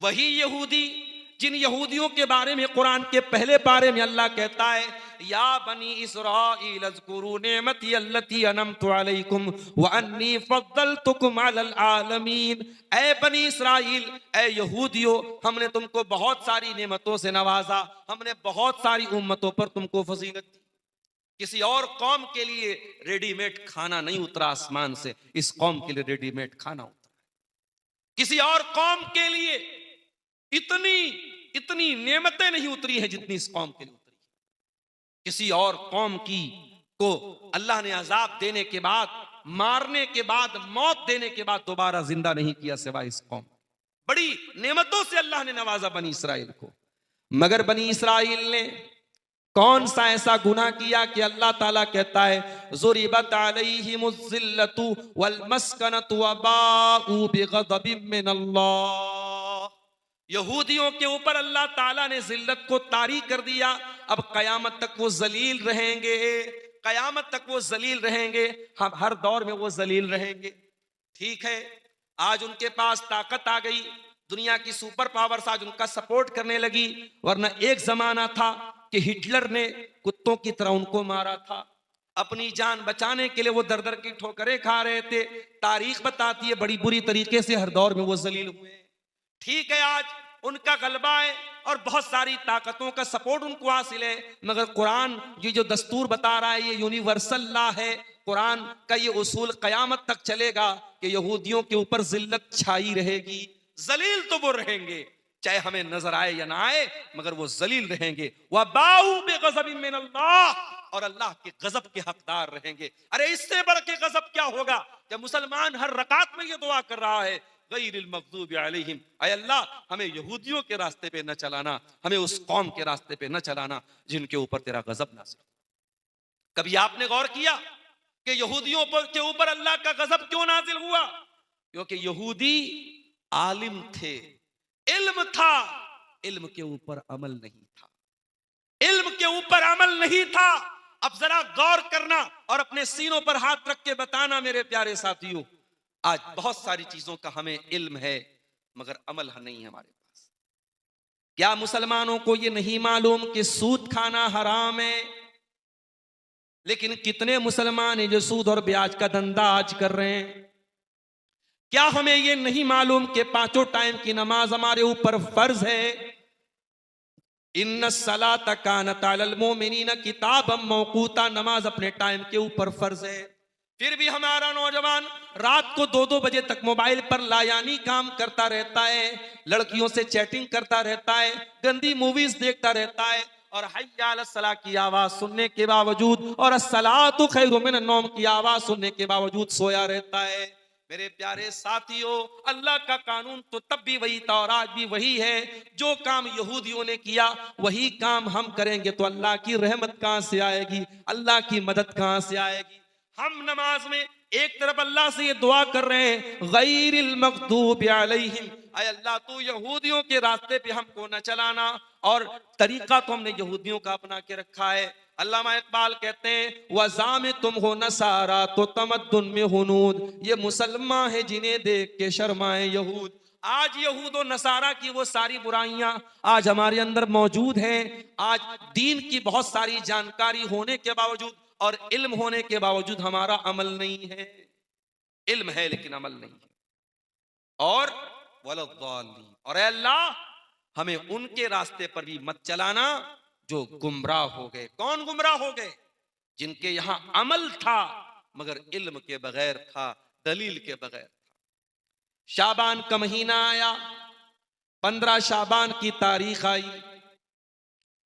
वही यहूदी जिन यहूदियों के बारे में कुरान के पहले पारे में अल्लाह कहता है, या बनी इस्राईल अज़्कुरू नेमती अल्लती अनअमतु अलैकुम व अन्नी फद्दलतुकुम अलल आलमीन। ऐ बनी इस्राईल, ऐ यहूदियों, हमने तुमको बहुत सारी नेमतों से नवाजा, हमने बहुत सारी उम्मतों पर तुमको फजीलत दी। किसी और कौम के लिए रेडीमेड खाना नहीं उतरा आसमान से, इस कौम के लिए रेडीमेड खाना उतरा। किसी और कौम के लिए इतनी नेमतें नहीं उतरी हैं जितनी इस कौम के लिए उतरी। किसी और कौम की को अल्लाह ने अजाब देने के बाद, मारने के बाद, मौत देने के बाद दोबारा जिंदा नहीं किया सिवाय इस कौम। बड़ी नेमतों से अल्लाह ने नवाजा बनी इसराइल को। मगर बनी इसराइल ने कौन सा ऐसा गुनाह किया कि अल्लाह ताला कहता है, ज़ुरिबत अलैहिमुज़्ज़िल्लतु वल मस्कनतु व बाऊ बिग़ज़बिम मिनल्लाह। यहूदियों के ऊपर अल्लाह ताला ने जिल्लत को तारी कर दिया। अब कयामत तक वो जलील रहेंगे, कयामत तक वो जलील रहेंगे, हम हर दौर में वो जलील रहेंगे। ठीक है, आज उनके पास ताकत आ गई, दुनिया की सुपर पावर्स आज उनका सपोर्ट करने लगी, वरना एक जमाना था कि हिटलर ने कुत्तों की तरह उनको मारा था। अपनी जान बचाने के लिए वो दर दर की ठोकरें खा रहे थे। तारीख बताती है बड़ी बुरी तरीके से हर दौर में वो जलील हुए। ठीक है, आज उनका गलबा है और बहुत सारी ताकतों का सपोर्ट उनको हासिल है, मगर कुरान ये जो दस्तूर बता रहा है ये यूनिवर्सल लॉ है। कुरान का ये उसूल कयामत तक चलेगा कि यहूदियों के ऊपर जिल्लत छाई रहेगी। जलील तो वो रहेंगे, चाहे हमें नजर आए या ना आए, मगर वो जलील रहेंगे। वबाऊ बिगज़बिन मिन अल्लाह, और अल्लाह के गजब के हकदार रहेंगे। अरे इससे बढ़ के गजब क्या होगा जब मुसलमान हर रकात में ये दुआ कर रहा है, गैरिल मग़ज़ूबि अलैहिम, ऐ अल्लाह हमें यहूदियों के रास्ते पे न चलाना, हमें उस कौम के रास्ते पे न चलाना जिनके ऊपर तेरा गजब नाज़िल। कभी आपने गौर किया कि यहूदियों के ऊपर अल्लाह का गजब क्यों नाजिल हुआ? क्योंकि यहूदी आलिम थे, इल्म था, इल्म के ऊपर अमल नहीं था, इल्म के ऊपर अमल नहीं था। अब जरा गौर करना और अपने सीनों पर हाथ रख के बताना मेरे प्यारे साथियों, आज बहुत सारी चीजों का हमें इल्म है मगर अमल नहीं है हमारे पास। क्या मुसलमानों को ये नहीं मालूम कि सूद खाना हराम है? लेकिन कितने मुसलमान हैं जो सूद और ब्याज का धंधा आज कर रहे हैं? क्या हमें ये नहीं मालूम कि पांचों टाइम की नमाज हमारे ऊपर फर्ज है? इन्नस सलात कानत अलल मोमिनीन किताबम मौकूता, नमाज अपने टाइम के ऊपर फर्ज है। फिर भी हमारा नौजवान रात को 2-2 बजे तक मोबाइल पर लायानी काम करता रहता है, लड़कियों से चैटिंग करता रहता है, गंदी मूवीज देखता रहता है, और हय्या अलस सलाह की आवाज सुनने के बावजूद और अस्सलातु खैरुम मिनन नौम की आवाज सुनने के बावजूद सोया रहता है। मेरे प्यारे साथियों, अल्लाह का कानून तो तब भी वही था और आज भी वही है। जो काम यहूदियों ने किया वही काम हम करेंगे तो अल्लाह की रहमत कहां से आएगी, अल्लाह की मदद कहां से आएगी? हम नमाज में एक तरफ अल्लाह से ये दुआ कर रहे हैं, गैरिल मग़दूबि अलैहिम, ऐ अल्लाह तू यहूदियों के रास्ते पे हमको न चलाना, और तरीका तो हमने यहूदियों का अपना के रखा है। अल्लामा इकबाल कहते हैं, वज़ाम तुम हो नसारा तो तमद्दुन में हुनूद, ये मुसलमान है जिन्हें देख के शर्माए यहूद। आज यहूद और नसारा की वो सारी बुराइयां आज हमारे अंदर मौजूद हैं। आज दीन की बहुत सारी जानकारी होने के बावजूद और इल्म होने के बावजूद हमारा अमल नहीं है। इल्म है लेकिन अमल नहीं है। और वलद्दालीन, और अल्लाह हमें उनके रास्ते पर भी मत चलाना जो गुमराह हो गए। कौन गुमराह हो गए? जिनके यहां अमल था मगर इल्म के बगैर था, दलील के बगैर था। शाबान का महीना आया, 15 शाबान की तारीख आई,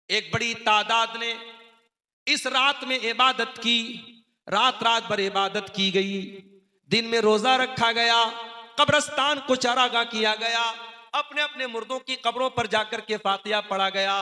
एक बड़ी तादाद ने इस रात में इबादत की, रात रात भर इबादत की गई, दिन में रोजा रखा गया, कब्रस्तान को चारागाह किया गया, अपने अपने मुर्दों की कब्रों पर जाकर के फातिहा पढ़ा गया।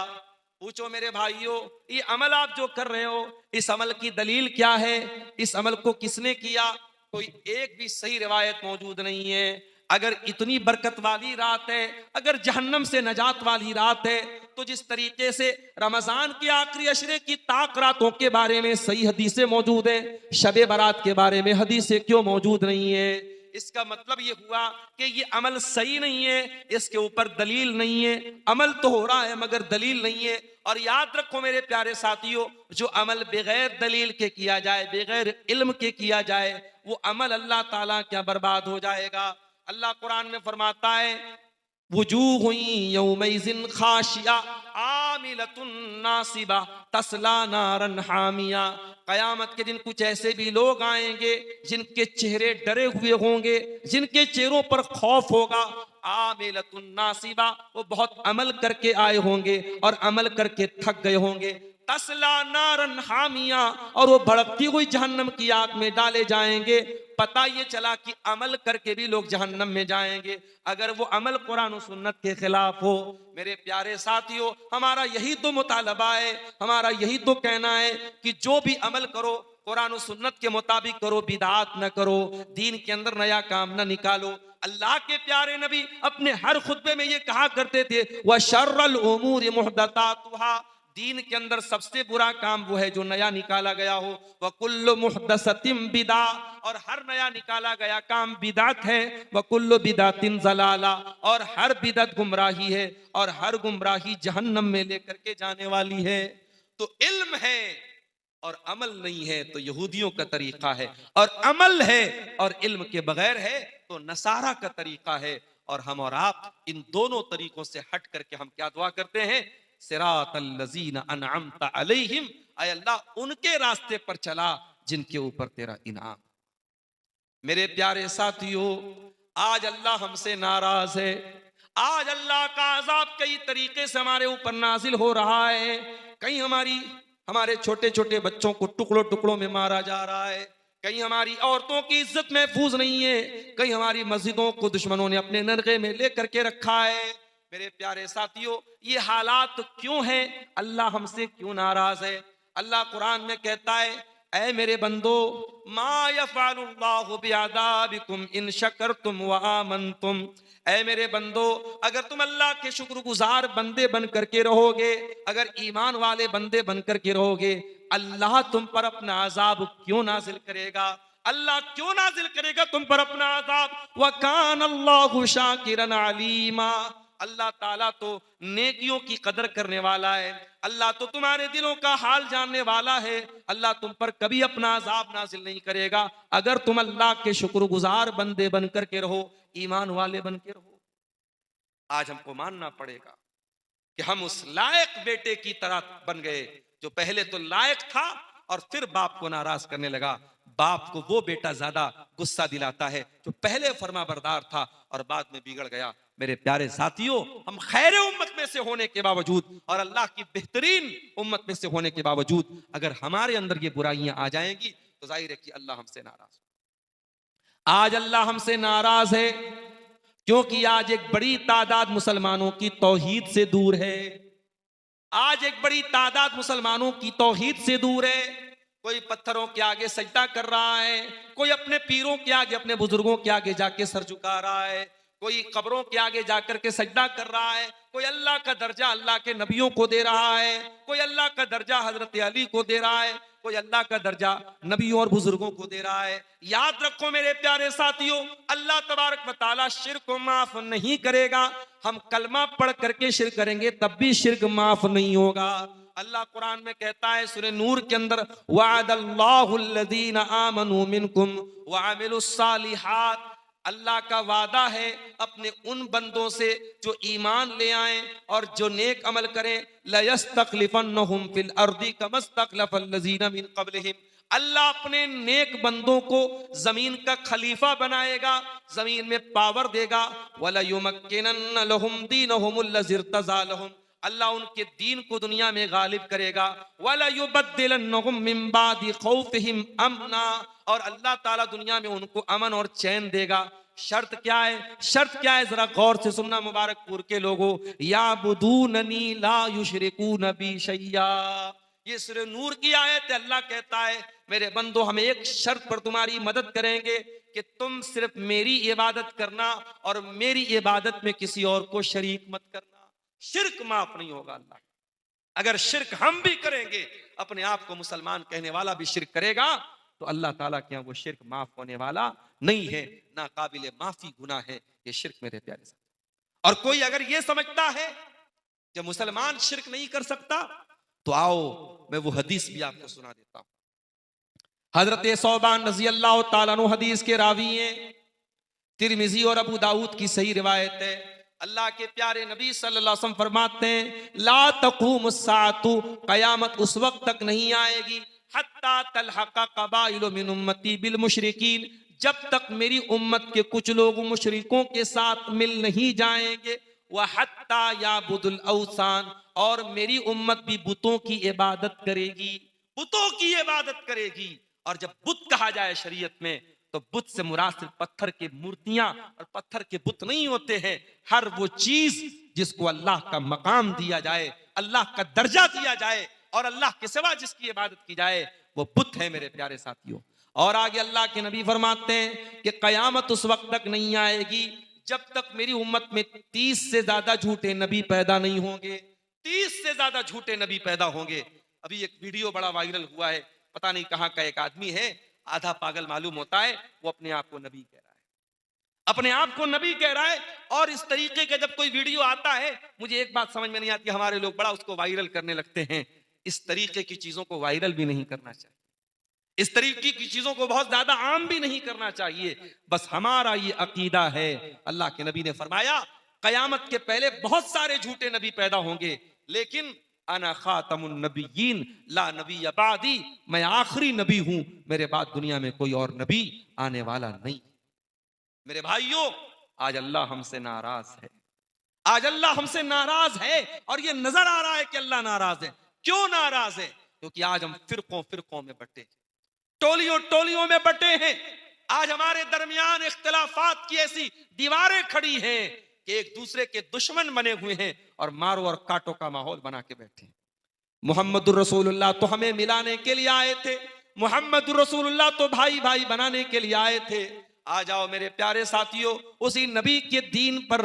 पूछो मेरे भाइयों, ये अमल आप जो कर रहे हो, इस अमल की दलील क्या है? इस अमल को किसने किया? कोई एक भी सही रिवायत मौजूद नहीं है। अगर इतनी बरकत वाली रात है, अगर जहन्नम से नजात वाली रात है, तो जिस तरीके से रमजान के आखिरी अशरे की ताक रातों के बारे में सही हदीसें मौजूद है, शबे बारात के बारे में हदीसें क्यों मौजूद नहीं है? इसका मतलब ये हुआ कि ये अमल सही नहीं है, इसके ऊपर दलील नहीं है। अमल तो हो रहा है मगर दलील नहीं है। और याद रखो मेरे प्यारे साथियों, जो अमल बगैर दलील के किया जाए, बगैर इल्म के किया जाए, वो अमल अल्लाह ताला क्या बर्बाद हो जाएगा। अल्लाह कुरान में फरमाता है, वुजूह यौमइज़िन खाशिया आमिलतुन नासिबा तस्ला नारन हामिया। कयामत के दिन कुछ ऐसे भी लोग आएंगे जिनके चेहरे डरे हुए होंगे, जिनके चेहरों पर खौफ होगा। आमिलतुन नासिबा, वो बहुत अमल करके आए होंगे और अमल करके थक गए होंगे। तस्ला नारन हामिया, और वो भड़कती हुई जहन्नम की आग में डाले जाएंगे। पता ये चला कि अमल करके भी लोग जहन्नम में जाएंगे अगर वो अमल कुरान और सुन्नत के खिलाफ हो। मेरे प्यारे साथियों, हमारा यही तो मुतालबा है, हमारा यही तो कहना है कि जो भी अमल करो कुरान और सुन्नत के मुताबिक करो, बिदआत न करो, दीन के अंदर नया काम न निकालो। अल्लाह के प्यारे नबी अपने हर खुतबे में ये कहा करते थे, व शर्रल उमूर मुहदसातुहा, दीन के अंदर सबसे बुरा काम वो है जो नया निकाला गया हो। व कुल्लु मुहदसतिम बिदा, और हर नया निकाला गया काम बिदात है। व कुल्लु बिदातिन जलाला, और हर बिदत गुमराही है, और हर गुमराही जहन्नम में लेकर के जाने वाली है। तो इल्म है और अमल नहीं है तो यहूदियों का तरीका है, और अमल है और इल्म के बगैर है तो नसारा का तरीका है। और हम और आप इन दोनों तरीकों से हट करके हम क्या दुआ करते हैं? सिरातल लजीना अनअमता अलैहिम, ऐ अल्लाह उनके रास्ते पर चला जिनके ऊपर तेरा इनाम। मेरे प्यारे साथियों, आज अल्लाह हमसे नाराज है। आज अल्लाह का अजाब कई तरीके से हमारे ऊपर नाजिल हो रहा है। कहीं हमारे छोटे छोटे बच्चों को टुकड़ों टुकड़ों में मारा जा रहा है, कहीं हमारी औरतों की इज्जत महफूज नहीं है, कहीं हमारी मस्जिदों को दुश्मनों ने अपने नरगे में लेकर के रखा है। मेरे प्यारे साथियों, ये हालात क्यों हैं? अल्लाह हमसे क्यों नाराज है? अल्लाह कुरान में कहता है, ऐ मेरे बंदो, मा यफ़अलुल्लाहु बिअज़ाबिकुम इन शकरतुम व आमनतुम। ऐ मेरे बंदो, अगर तुम अल्लाह के शुक्रगुजार बंदे बन करके रहोगे, अगर ईमान वाले बंदे बन करके रहोगे, अल्लाह तुम पर अपना अजाब क्यों नाजिल करेगा? अल्लाह क्यों नाजिल करेगा तुम पर अपना अजाब? व कान अल्लाहु शाकिरन अलीमा, अल्लाह ताला तो नेकियों की कदर करने वाला है। अल्लाह तो तुम्हारे दिलों का हाल जानने वाला है। अल्लाह तुम पर कभी अपना अजाब नाजिल नहीं करेगा अगर तुम अल्लाह के शुक्रगुजार बंदे बन करके रहो, ईमान वाले बन के रहो। आज हमको मानना पड़ेगा कि हम उस लायक बेटे की तरह बन गए जो पहले तो लायक था और फिर बाप को नाराज करने लगा। बाप को वो बेटा ज्यादा गुस्सा दिलाता है जो पहले फर्मा बरदार था और बाद में बिगड़ गया। मेरे प्यारे साथियों, हम खैर उम्मत में से होने के बावजूद और अल्लाह की बेहतरीन उम्मत में से होने के बावजूद अगर हमारे अंदर ये बुराइयां आ जाएंगी तो जाहिर है कि अल्लाह हमसे नाराज। आज अल्लाह हमसे नाराज है क्योंकि आज एक बड़ी तादाद मुसलमानों की तौहीद से दूर है। आज एक बड़ी तादाद मुसलमानों की तौहीद से दूर है। कोई पत्थरों के आगे सजदा कर रहा है, कोई अपने पीरों के आगे, अपने बुजुर्गों के आगे जाके सर झुका रहा है, कोई कब्रों के आगे जाकर के सजदा कर रहा है, कोई अल्लाह का दर्जा अल्लाह के नबियों को दे रहा है, कोई अल्लाह का दर्जा हजरत अली को दे रहा है, कोई अल्लाह का दर्जा नबियों और बुजुर्गों को दे रहा है। याद रखो मेरे प्यारे साथियों, अल्लाह तबारक व तआला शिर्क को माफ नहीं करेगा। हम कलमा पढ़ करके शिर्क करेंगे तब भी शिर्क माफ नहीं होगा। अल्लाह कुरान में कहता है सूरह नूर के अंदर, वअदल्लाहुल्लज़ीना आमनू मिनकुम व अमिलुस्सालिहात, अल्लाह का वादा है अपने उन बंदों से जो ईमान ले आए और जो नेक अमल करें, लयस्तखलिफन्नहुम फिल अर्दी कमस्तखलफल्लज़ीना मिन क़ब्लिहिम, अल्लाह अपने नेक बंदों को जमीन का खलीफा बनाएगा, जमीन में पावर देगा। वला युमक्किनन्ना लहुम दीनहुमुल्लज़ी इर्तज़ा लहुम, अल्लाह उनके दीन को दुनिया में गालिब करेगा। वला युबद्दिलन्नहुम मिन बादि खौफिहिम अमना, और अल्लाह ताला दुनिया में उनको अमन और चैन देगा। शर्त क्या है? शर्त क्या है? जरा गौर से सुनना मुबारकपुर के लोगों, याबुदूननी ला युशरिकून बी शैया, ये सूरह नूर की आयत है। अल्लाह कहता है मेरे बंदो, हम एक शर्त पर तुम्हारी मदद करेंगे कि तुम सिर्फ मेरी इबादत करना और मेरी इबादत में किसी और को शरीक मत करना। शिर्क माफ नहीं होगा अल्लाह। अगर शिर्क हम भी करेंगे, अपने आप को मुसलमान कहने वाला भी शिर्क करेगा, तो अल्लाह ताला के यहाँ वो शिर्क माफ होने वाला नहीं है, ना काबिल माफी गुनाह है ये शिर्क मेरे प्यारे साथ। और कोई अगर ये समझता है कि मुसलमान शिर्क नहीं कर सकता, तो आओ मैं वो हदीस भी आपको सुना देता हूं। हजरत सौबान रजी अल्लाह ताला अन्हु हदीस के रावी हैं, तिरमिजी और अबू दाऊद की सही रिवायत है। अल्लाह के प्यारे नबी सल्लल्लाहु अलैहि वसल्लम फरमाते हैं, ला तक़ूम अस्साअतु, कयामत उस वक्त तक नहीं आएगी, हत्ता तलहक़ क़बाइलु मिन उम्मती बिल मुशरिकीन, जब तक मेरी उम्मत के कुछ लोग मुशरिकों के साथ मिल नहीं जाएंगे। वह हत्ता याबुदुल औसान, और मेरी उम्मत भी बुतों की इबादत करेगी, बुतों की इबादत करेगी। और जब बुत कहा जाए शरीयत में, तो बुत से मुराद सिर्फ पत्थर की मूर्तियां और पत्थर के बुत नहीं होते हैं। हर वो चीज जिसको अल्लाह का मकाम दिया जाए, अल्लाह का दर्जा दिया जाए और अल्लाह के सिवा जिसकी इबादत की जाए, वो बुत है मेरे प्यारे साथियों। और आगे अल्लाह के नबी फरमाते हैं कि कयामत उस वक्त तक नहीं आएगी जब तक मेरी उम्मत में 30 से ज्यादा झूठे नबी पैदा नहीं होंगे। 30 से ज्यादा झूठे नबी पैदा होंगे। अभी एक वीडियो बड़ा वायरल हुआ है, पता नहीं कहां का एक आदमी है, आधा पागल मालूम होता है, वो अपने आप को नबी कह रहा है, अपने आप को नबी कह रहा है। और इस तरीके का जब कोई वीडियो आता है, मुझे एक बात समझ में नहीं आती, हमारे लोग बड़ा उसको वायरल करने लगते हैं। इस तरीके की चीजों को वायरल भी नहीं करना चाहिए, इस तरीके की चीजों को बहुत ज्यादा आम भी नहीं करना चाहिए। बस हमारा ये अकीदा है। अल्लाह के नबी ने फरमाया कयामत के पहले बहुत सारे झूठे नबी पैदा होंगे, लेकिन अना खातमुन नबिय्यीन ला नबी बादी, मैं आखिरी नबी हूं, मेरे बाद दुनिया में कोई और नबी आने वाला नहीं। मेरे भाइयों, आज अल्लाह हमसे नाराज है, आज अल्लाह हमसे नाराज है, और ये नजर आ रहा है कि अल्लाह नाराज है। क्यों नाराज है? क्योंकि आज हम फिरकों फिरकों में बटे, टोलियों टोलियों में बटे हैं। आज हमारे दरमियान इख्तिलाफात की ऐसी दीवारें खड़ी हैं कि एक दूसरे के दुश्मन बने हुए हैं और मारो और काटो का माहौल बना के बैठे। मोहम्मदुर रसूलुल्लाह तो हमें मिलाने के लिए आए थे, मोहम्मदुर रसूलुल्लाह तो भाई भाई बनाने के लिए आए थे। आ जाओ मेरे प्यारे साथियों, उसी नबी के दीन पर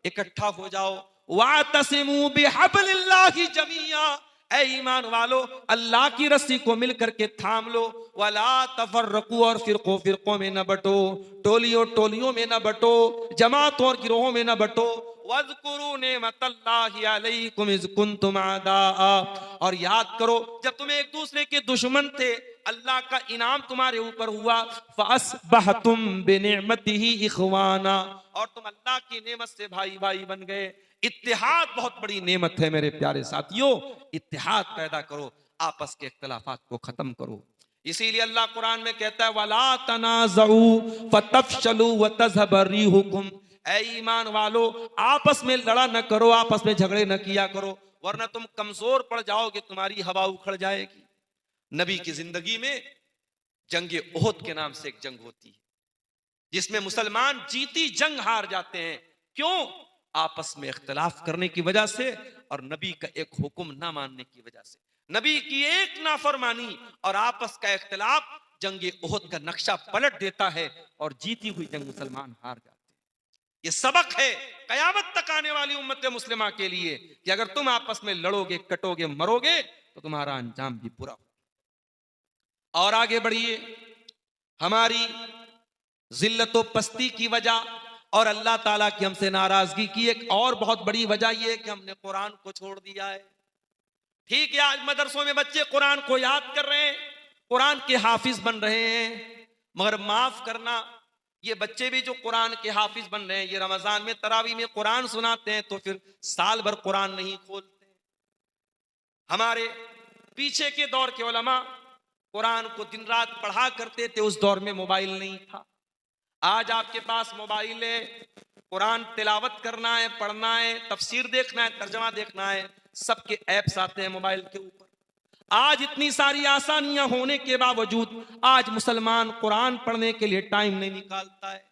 इकट्ठा हो जाओ। वातसिमू बिहब्लिल्लाहि जमीआ, ऐ ईमान वालो अल्लाह की रस्सी को मिलकर के थाम लो। वला तफर्रकू, और फिरकों फिरकों में न बटो, टोलियों टोलियों में न बटो, जमातों और गिरोहों में न बटो। वज़कुरू नेमतल्लाहि अलैकुम इज़ कुंतुम आदाआ, और याद करो जब तुम एक दूसरे के दुश्मन थे, अल्लाह का इनाम तुम्हारे ऊपर हुआ। फ़अस्बहतुम बिनिअमतिही इख़वाना, और तुम अल्लाह की नेमत से भाई भाई बन गए। इत्तिहाद बहुत बड़ी नेमत है मेरे प्यारे साथियों, इत्तिहाद पैदा करो, आपस के इख्तिलाफात को खत्म करो। इसीलिए अल्लाह कुरान में कहता है वला तनाज़ऊ फतफशलू वतज़हब रिहुकुम, ऐ ईमान वालो आपस में लड़ा न करो, आपस में झगड़े न किया करो, वरना तुम कमजोर पड़ जाओगे, तुम्हारी हवा उखड़ जाएगी। नबी की जिंदगी में जंग ओहद के नाम से एक जंग होती है, जिसमें मुसलमान जीती जंग हार जाते हैं। क्यों? आपस में इख्तिलाफ करने की वजह से और नबी का एक हुक्म ना मानने की वजह से। नबी की एक नाफरमानी और आपस का इख्तिलाफ जंग ओहद का नक्शा पलट देता है और जीती हुई जंग मुसलमान हार जाते हैं। ये सबक है कयामत तक आने वाली उम्मत मुस्लिमा के लिए कि अगर तुम आपस में लड़ोगे, कटोगे, मरोगे तो तुम्हारा अंजाम भी बुरा हो। और आगे बढ़िए, हमारी जिल्लत पस्ती की वजह और अल्लाह ताला की हमसे नाराजगी की एक और बहुत बड़ी वजह यह है कि हमने कुरान को छोड़ दिया है। ठीक है, आज मदरसों में बच्चे कुरान को याद कर रहे हैं, कुरान के हाफिज बन रहे हैं, मगर माफ करना, ये बच्चे भी जो कुरान के हाफिज बन रहे हैं, ये रमजान में तरावी में कुरान सुनाते हैं तो फिर साल भर कुरान नहीं खोलते। हमारे पीछे के दौर के उलमा कुरान को दिन रात पढ़ा करते थे, उस दौर में मोबाइल नहीं था। आज आपके पास मोबाइल है, कुरान तिलावत करना है, पढ़ना है, तफसीर देखना है, तर्जमा देखना है, सबके ऐप्स आते हैं मोबाइल के ऊपर। आज इतनी सारी आसानियां होने के बावजूद आज मुसलमान कुरान पढ़ने के लिए टाइम नहीं निकालता है।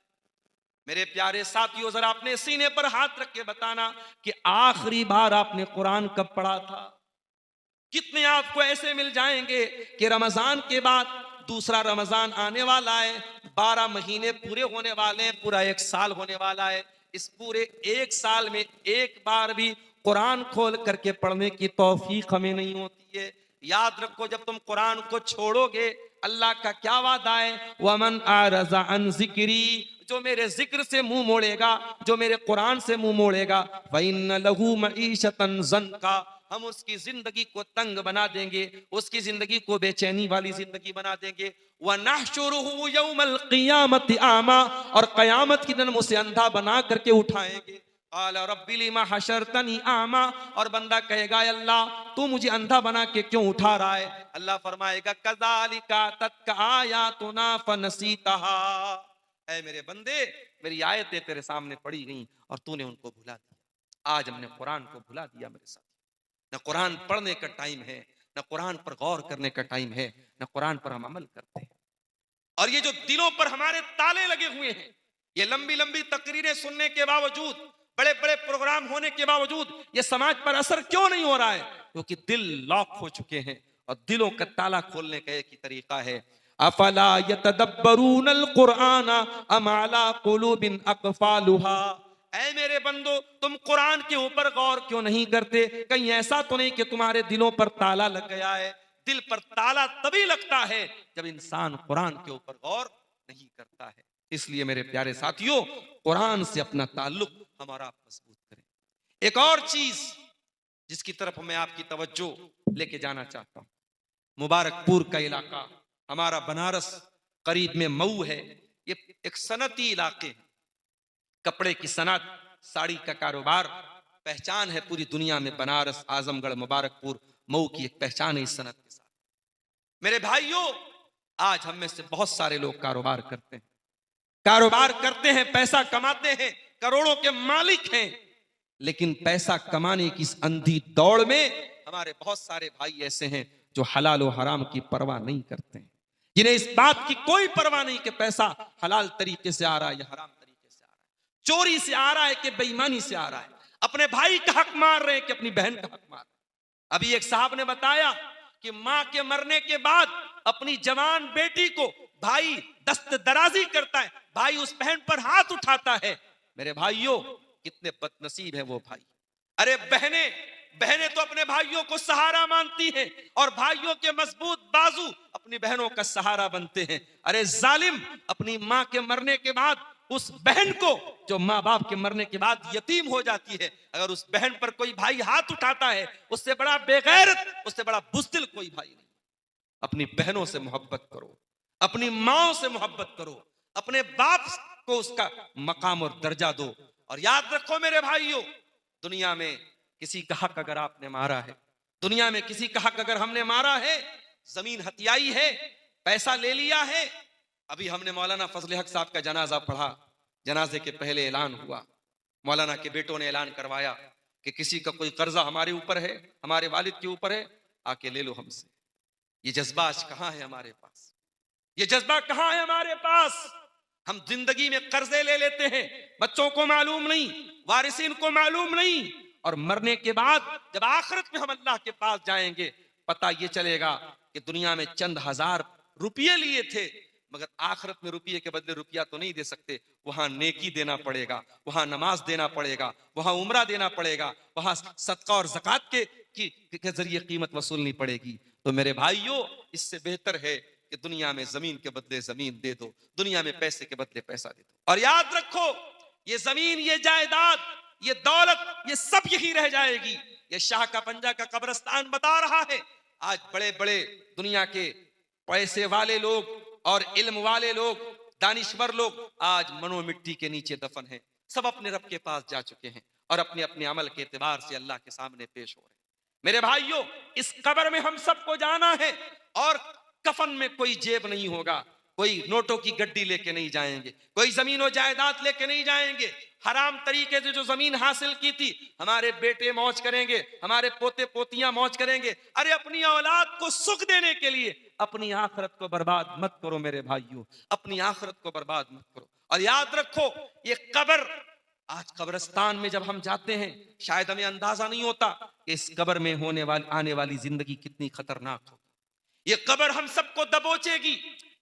मेरे प्यारे साथियों, जरा अपने सीने पर हाथ रख के बताना कि आखिरी बार आपने कुरान कब पढ़ा था? कितने आपको ऐसे मिल जाएंगे कि रमजान के बाद दूसरा रमजान आने वाला है, 12 महीने पूरे होने वाले हैं, पूरा 1 साल होने वाला है। इस पूरे 1 साल में एक बार भी कुरान खोल करके पढ़ने की तौफीक हमें नहीं होती है। याद रखो, जब तुम कुरान को छोड़ोगे, अल्लाह का क्या वादा है? वमन आरज़ा अन ज़िक्री, जो मेरे जिक्र से मुंह मोड़ेगा, जो मेरे कुरान से मुंह मोड़ेगा, फ़इन्न लहू मईशतन ज़न्का, हम उसकी जिंदगी को तंग बना देंगे, उसकी जिंदगी को बेचैनी वाली जिंदगी बना देंगे। वनहशुरुहु यौमल क़ियामति आमा, और क़यामत के दिन उसे अंधा बना करके उठाएंगे। क़ाला रब्बि लिमा हशरतनी आमा, और बंदा कहेगा अल्लाह तू मुझे अंधा बना के क्यों उठा रहा है? अल्लाह फरमाएगा कज़ालिका तत्का आयातुना फनसीतहा, ऐ मेरे बंदे, मेरी आयतें तेरे सामने पड़ी गई और तूने उनको भुला दिया। आज हमने कुरान को भुला दिया मेरे साथ। न कुरान पढ़ने का टाइम है, न कुरान पर गौर करने का टाइम है, न कुरान पर हम अमल करते हैं। और ये जो दिलों पर हमारे ताले लगे हुए हैं, ये लंबी लंबी तकरीरें सुनने के बावजूद, बड़े बड़े प्रोग्राम होने के बावजूद ये समाज पर असर क्यों नहीं हो रहा है? क्योंकि दिल लॉक हो चुके हैं और दिलों का ताला खोलने का एक ही तरीका है, अफला यतदब्बरूनल कुरान अम अला कुलूबिन अक़फ़ालुहा, ऐ मेरे बंदो, तुम कुरान के ऊपर गौर क्यों नहीं करते? कहीं ऐसा तो नहीं कि तुम्हारे दिलों पर ताला लग गया है? दिल पर ताला तभी लगता है जब इंसान कुरान के ऊपर गौर नहीं करता है। इसलिए मेरे प्यारे साथियों, कुरान से अपना ताल्लुक हमारा मजबूत करें। एक और चीज जिसकी तरफ मैं आपकी तवज्जो लेके जाना चाहता हूं, मुबारकपुर का इलाका, हमारा बनारस करीब में मऊ है, ये एक सनती इलाके है। कपड़े की सनत, साड़ी का कारोबार, पहचान है पूरी दुनिया में। बनारस, आजमगढ़, मुबारकपुर, मऊ की एक पहचान है इस सनत के साथ। मेरे भाइयों, आज हम में से बहुत सारे लोग कारोबार करते हैं, पैसा कमाते हैं, करोड़ों के मालिक हैं, लेकिन पैसा कमाने की इस अंधी दौड़ में हमारे बहुत सारे भाई ऐसे हैं जो हलाल और हराम की परवाह नहीं करते हैं, जिन्हें इस बात की कोई परवाह नहीं कि पैसा हलाल तरीके से आ रहा है या हराम तरीके से आ रहा है, चोरी से आ रहा है कि बेईमानी से आ रहा है, अपने भाई का हक मार रहे हैं कि अपनी बहन का हक मार रहे हैं। अभी एक साहब ने बताया कि मां के मरने के बाद अपनी जवान बेटी को भाई दस्त दराजी करता है, भाई उस बहन पर हाथ उठाता है। मेरे भाइयों, कितने बदनसीब है वो भाई। अरे बहनें तो अपने भाइयों को सहारा मानती हैं और भाइयों के मजबूत बाजू अपनी बहनों का सहारा बनते हैं। अरे जालिम, अपनी मां के मरने के बाद उस बहन को, जो मां बाप के मरने के बाद यतीम हो जाती है, अगर उस बहन पर कोई भाई हाथ उठाता है, उससे बड़ा बेगैरत, उससे बड़ा बुज़दिल कोई भाई नहीं। अपनी बहनों से मोहब्बत करो, अपनी माओ से मोहब्बत करो, अपने बाप को उसका मकाम और दर्जा दो। और याद रखो मेरे भाइयों, दुनिया में किसी का हक अगर आपने मारा है, दुनिया में किसी का हक अगर हमने मारा है, जमीन हथियाई है, पैसा ले लिया है। अभी हमने मौलाना फजल हक साहब का जनाजा पढ़ा, जनाजे के पहले ऐलान हुआ, मौलाना के बेटों ने ऐलान करवाया कि किसी का कोई कर्जा हमारे ऊपर है, हमारे वालिद के ऊपर है, आके ले लो हमसे। ये जज्बा आज कहां है हमारे पास? ये जज्बा कहां है हमारे पास? हम जिंदगी में कर्जे ले लेते हैं, बच्चों को मालूम नहीं, वारिसीन को मालूम नहीं, और मरने के बाद जब आखिरत में हम अल्लाह के पास जाएंगे, पता ये चलेगा कि दुनिया में चंद हजार रुपये लिए थे, मगर आखिरत में रुपये के बदले रुपया तो नहीं दे सकते, वहां नेकी देना पड़ेगा, वहां नमाज देना पड़ेगा, वहां उम्रा देना पड़ेगा, वहां सदका और ज़कात के जरिए कीमत वसूलनी पड़ेगी। तो मेरे भाइयों, इससे बेहतर है कि दुनिया में जमीन के बदले जमीन दे दो, दुनिया में पैसे के बदले पैसा दे दो। और याद रखो, ये जमीन, ये जायदाद, ये दौलत, ये सब यही रह जाएगी। ये शाह का पंजा का कब्रिस्तान बता रहा है। आज बड़े बड़े दुनिया के पैसे वाले लोग और इल्म वाले लोग, दानिश्वर लोग आज मनो मिट्टी के नीचे दफन हैं। सब अपने रब के पास जा चुके हैं और अपने अपने अमल के एतबार से अल्लाह के सामने पेश हो रहे हैं। मेरे भाइयों, इस कब्र में हम सबको जाना है और कफन में कोई जेब नहीं होगा, कोई नोटों की गड्डी लेके नहीं जाएंगे, कोई जमीन और जायदाद लेके नहीं जाएंगे। हराम तरीके से जो जमीन हासिल की थी, हमारे बेटे मौज करेंगे, हमारे पोते पोतियां मौज करेंगे। अरे अपनी औलाद को सुख देने के लिए अपनी आखिरत को बर्बाद मत करो मेरे भाइयों, अपनी आखिरत को बर्बाद मत करो। और याद रखो, ये कब्र, आज कब्रिस्तान में जब हम जाते हैं, शायद हमें अंदाजा नहीं होता कि इस कब्र में आने वाली जिंदगी कितनी खतरनाक हो। ये कब्र हम सबको दबोचेगी,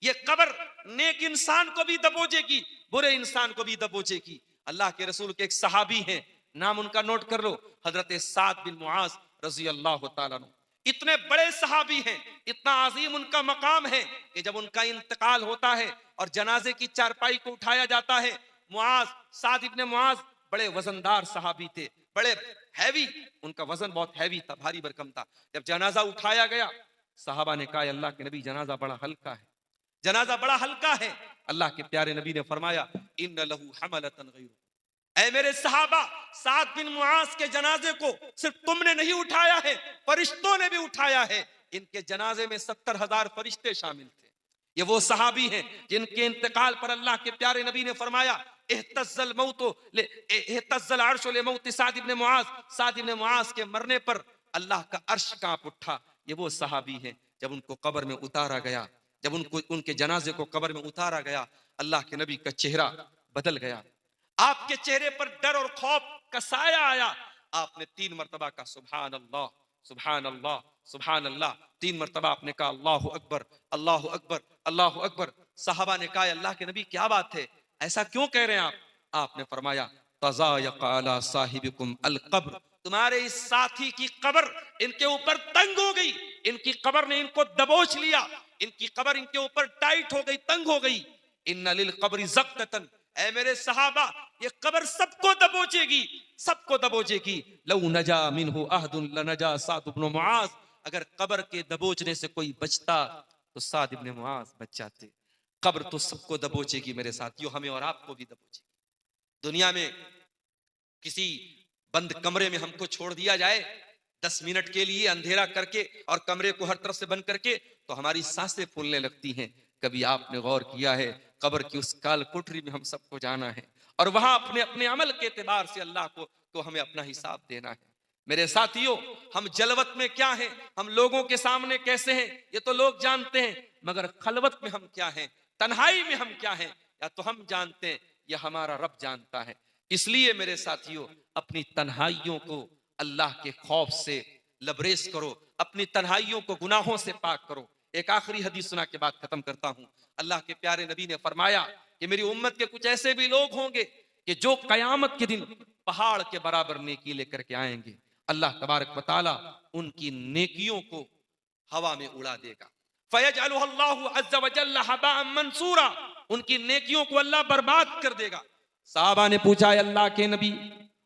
ये कब्र नेक इंसान को भी दबोचेगी, बुरे इंसान को भी दबोचेगी। अल्लाह के रसूल के एक सहाबी हैं, नाम उनका नोट कर लो, हजरत साद बिन मुआज रजी अल्लाह तआला अन्हु। इतने बड़े सहाबी हैं, इतना अजीम उनका मकाम है कि जब उनका इंतकाल होता है और जनाजे की चारपाई को उठाया जाता है, मुआज, साद इब्ने मुआज बड़े वजनदार सहाबी थे, बड़े हैवी, उनका वजन बहुत हैवी था, भारी भरकम था। जब जनाजा उठाया गया, सहाबा ने कहा, अल्लाह के नबी, जनाजा बड़ा हल्का है, जनाजा बड़ा हल्का है। अल्लाह के प्यारे नबी ने फरमाया, इन्न लहू हमलतन गैरु। ऐ मेरे सहाबा, साद बिन मुआज के जनाजे को सिर्फ तुमने नहीं उठाया है, फरिश्तों ने भी उठाया है। इनके जनाजे में 70,000 फरिश्ते शामिल थे। ये वो सहाबी हैं जिनके इंतकाल पर अल्लाह के प्यारे नबी ने फरमाया, इhtazzal मौतो ले इhtazzal अर्शो ले मौत साद इब्ने मुआज। साद इब्ने मुआज के मरने पर अल्लाह का अर्श कांप उठा। ये वो सहाबी हैं, जब उनको कब्र में उतारा गया, जब उनको, उनके जनाजे को कब्र में उतारा गया, अल्लाह के नबी का चेहरा बदल गया, आपके चेहरे पर डर और खौफ का साया आया। आपने 3 मरतबा का सुभान अल्लाह, सुभान अल्लाह, सुभान अल्लाह, 3 मरतबा आपने कहा अल्लाहु अकबर, अल्लाहु अकबर, अल्लाहु अकबर। साहबा ने कहा, अल्लाह के नबी क्या बात है, ऐसा क्यों कह रहे हैं आप? आपने फरमाया, तज़ायक़ अला साहिबिकुम अल क़ब्र, तुम्हारे इस साथी की कब्र इनके ऊपर तंग हो गई, इनकी कब्र ने इनको दबोच लिया, इनकी कब्र इनके ऊपर टाइट हो गई, तंग हो गई। इन्ना लिल क़ब्रि ज़क़्क़तन, ऐ मेरे सहाबा, ये कब्र सबको दबोचेगी, सबको दबोचेगी। लौ नजा मिन्हु अहदुन लनजा साद इब्न मुआज़, अगर कब्र के दबोचने से कोई बचता तो साद इब्न मुआज़ बच जाते। कब्र तो सबको दबोचेगी मेरे साथियों, हमें और आपको भी दबोचेगी। दुनिया में किसी बंद कमरे में हमको छोड़ दिया जाए 10 मिनट के लिए अंधेरा करके और कमरे को हर तरफ से बंद करके, तो हमारी सांसें फूलने लगती हैं। कभी आपने गौर किया है, कब्र की उस काल कोठरी में हम सबको जाना है और वहां अपने अपने अमल के एतबार से अल्लाह को हमें अपना हिसाब देना है। मेरे साथियों, हम जलवत में क्या हैं, हम लोगों के सामने कैसे हैं, ये तो लोग जानते हैं, मगर खलवत में हम क्या हैं, तन्हाई में हम क्या हैं, या तो हम जानते हैं या हमारा रब जानता है। इसलिए मेरे साथियों, अपनी तन्हाइयों को अल्लाह के खौफ से लबरेज करो, अपनी तन्हाइयों को गुनाहों से पाक करो। एक आखिरी हदीस सुना के बाद खत्म करता हूं। अल्लाह के प्यारे नबी ने फरमाया कि मेरी उम्मत के कुछ ऐसे भी लोग होंगे कि जो कयामत के दिन पहाड़ के बराबर नेकी लेकर के आएंगे। अल्लाह तबारक व तआला उनकी नेकियों को हवा में उड़ा देगा। फयजअलुहु अज़्ज़ व जल्ल हबाअन मंसूरा, उनकी नेकियों को अल्लाह बर्बाद कर देगा। साहबा ने पूछा, अल्लाह के नबी,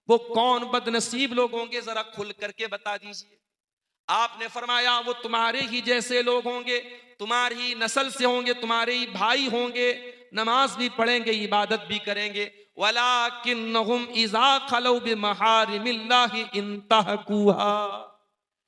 वो कौन बदनसीब लोग होंगे, जरा खुल करके बता दीजिए। आपने फरमाया, वो तुम्हारे ही जैसे लोग होंगे, तुम्हारी ही नस्ल से होंगे, तुम्हारे ही भाई होंगे, नमाज भी पढ़ेंगे, इबादत भी करेंगे, वलाकिन्नहुम इज़ा खलौ बिमहारिमिल्लाहि इंतहकुहा,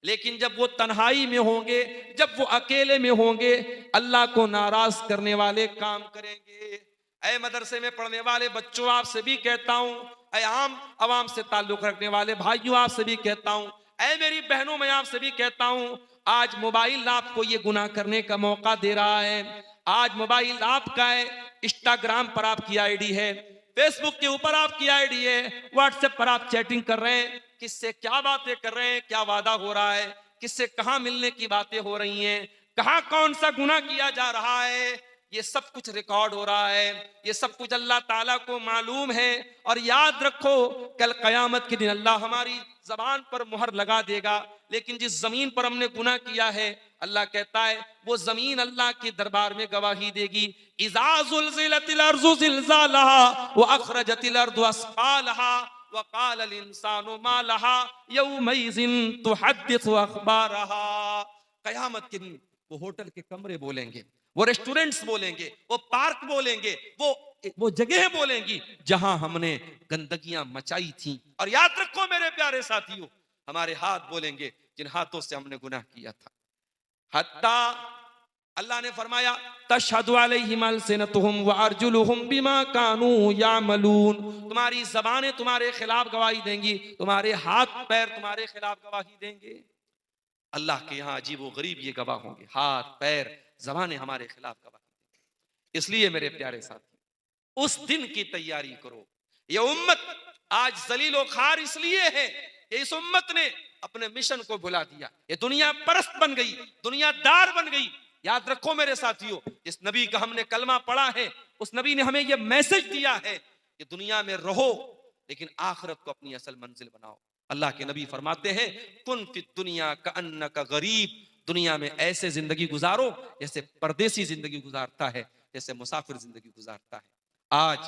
लेकिन जब वो तन्हाई में होंगे, जब वो अकेले में होंगे, अल्लाह को नाराज करने वाले काम करेंगे। ऐ मदरसे में पढ़ने वाले बच्चों, आपसे भी कहता हूं, ऐ आम आवाम से ताल्लुक रखने वाले भाइयों, आपसे भी कहता हूं, ऐ मेरी बहनों, मैं आपसे भी कहता हूं, आज मोबाइल आपको ये गुनाह करने का मौका दे रहा है। आज मोबाइल आपका है, इंस्टाग्राम पर आपकी आईडी है, फेसबुक के ऊपर आपकी आईडी है, व्हाट्सएप पर आप चैटिंग कर रहे हैं, किससे क्या बातें कर रहे हैं, क्या वादा हो रहा है, किससे कहां मिलने की बातें हो रही हैं, कहां कौन सा गुनाह किया जा रहा है, ये सब कुछ रिकॉर्ड हो रहा है। ये सब कुछ अल्लाह ताला को मालूम है। और याद रखो, कल कयामत के दिन अल्लाह हमारी जबान पर मुहर लगा देगा, लेकिन जिस जमीन पर हमने गुनाह किया है, अल्लाह कहता है वो जमीन अल्लाह के दरबार में गवाही देगी। इज़ा ज़ुल्ज़िलतिल अर्ज़ु ज़िल्ज़ालहा व अख़रजतिल अर्ज़ु अस्क़ालहा व क़ालल इंसानु मा लहा यौमइज़िन तुहद्दिसु अख़बारहा। कयामत के दिन वो होटल के कमरे बोलेंगे, वो रेस्टोरेंट्स बोलेंगे, वो पार्क बोलेंगे, वो जगह बोलेंगी जहां हमने गंदगियां मचाई थी। और याद रखो मेरे प्यारे साथियों, हमारे हाथ बोलेंगे जिन हाथों से हमने गुनाह किया था। हत्ता अल्लाह ने फरमाया, तशहदु अलैहिम अलसिनतुहुम व अर्जुलुहुम बिमा कानू यामलून, तुम्हारी जबानें तुम्हारे खिलाफ गवाही देंगी, तुम्हारे हाथ पैर तुम्हारे खिलाफ गवाही देंगे। अल्लाह के यहाँ अजीब व गरीब ये गवाह होंगे, हाथ पैर ज़बानें हमारे खिलाफ गवाही देंगे। इसलिए मेरे प्यारे साथी, उस दिन की तैयारी करो। ये उम्मत आज जलीलो खार इसलिए है कि इस उम्मत ने अपने मिशन को भुला दिया, ये दुनिया परस्त बन गई, दुनियादार बन गई। याद रखो मेरे साथियों, जिस नबी का हमने कलमा पढ़ा है, उस नबी ने हमें यह मैसेज दिया है कि दुनिया में रहो लेकिन आखिरत को अपनी असल मंजिल बनाओ। अल्लाह के नबी फरमाते हैं, कुन फिद दुनिया का अन्ना का गरीब, दुनिया में ऐसे जिंदगी गुजारो जैसे परदेसी जिंदगी गुजारता है, जैसे मुसाफिर जिंदगी गुजारता है। आज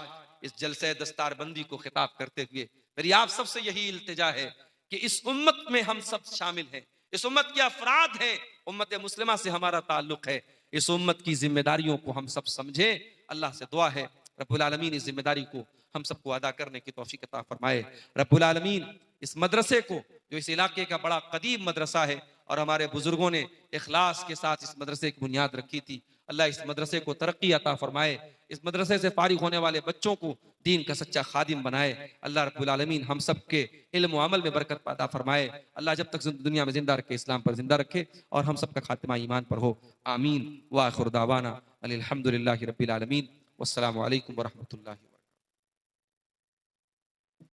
इस जलसे दस्तारबंदी को खिताब करते हुए मेरी आप सबसे यही इल्तिजा है कि इस उम्मत में हम सब शामिल हैं, इस उम्मत के अफराद हैं, उम्मत मुस्लिमा से हमारा ताल्लुक है। इस उम्मत की जिम्मेदारियों को हम सब समझें। अल्लाह से दुआ है रब्बुल आलमीन इस जिम्मेदारी को हम सबको अदा करने की तौफीक अता फरमाए। रब्बुल आलमीन इस मदरसे को, जो इस इलाके का बड़ा कदीम मदरसा है और हमारे बुजुर्गों ने इखलास के साथ इस मदरसे की बुनियाद रखी थी, अल्लाह इस मदरसे को तरक्की अता फरमाए। इस मदरसे से फारिग होने वाले बच्चों को दीन का सच्चा खादिम बनाए। अल्लाह रब्बुल आलमीन हम सब के इल्म व अमल में बरकत पैदा फरमाए। अल्लाह जब तक दुनिया में जिंदा रखे, इस्लाम पर जिंदा रखे और हम सब का खात्मा ईमान पर हो। आमीन। व आखिर दावाना अनिल हम्दुलिल्लाहि रब्बिल आलमीन। वस्सलामु अलैकुम व रहमतुल्लाहि।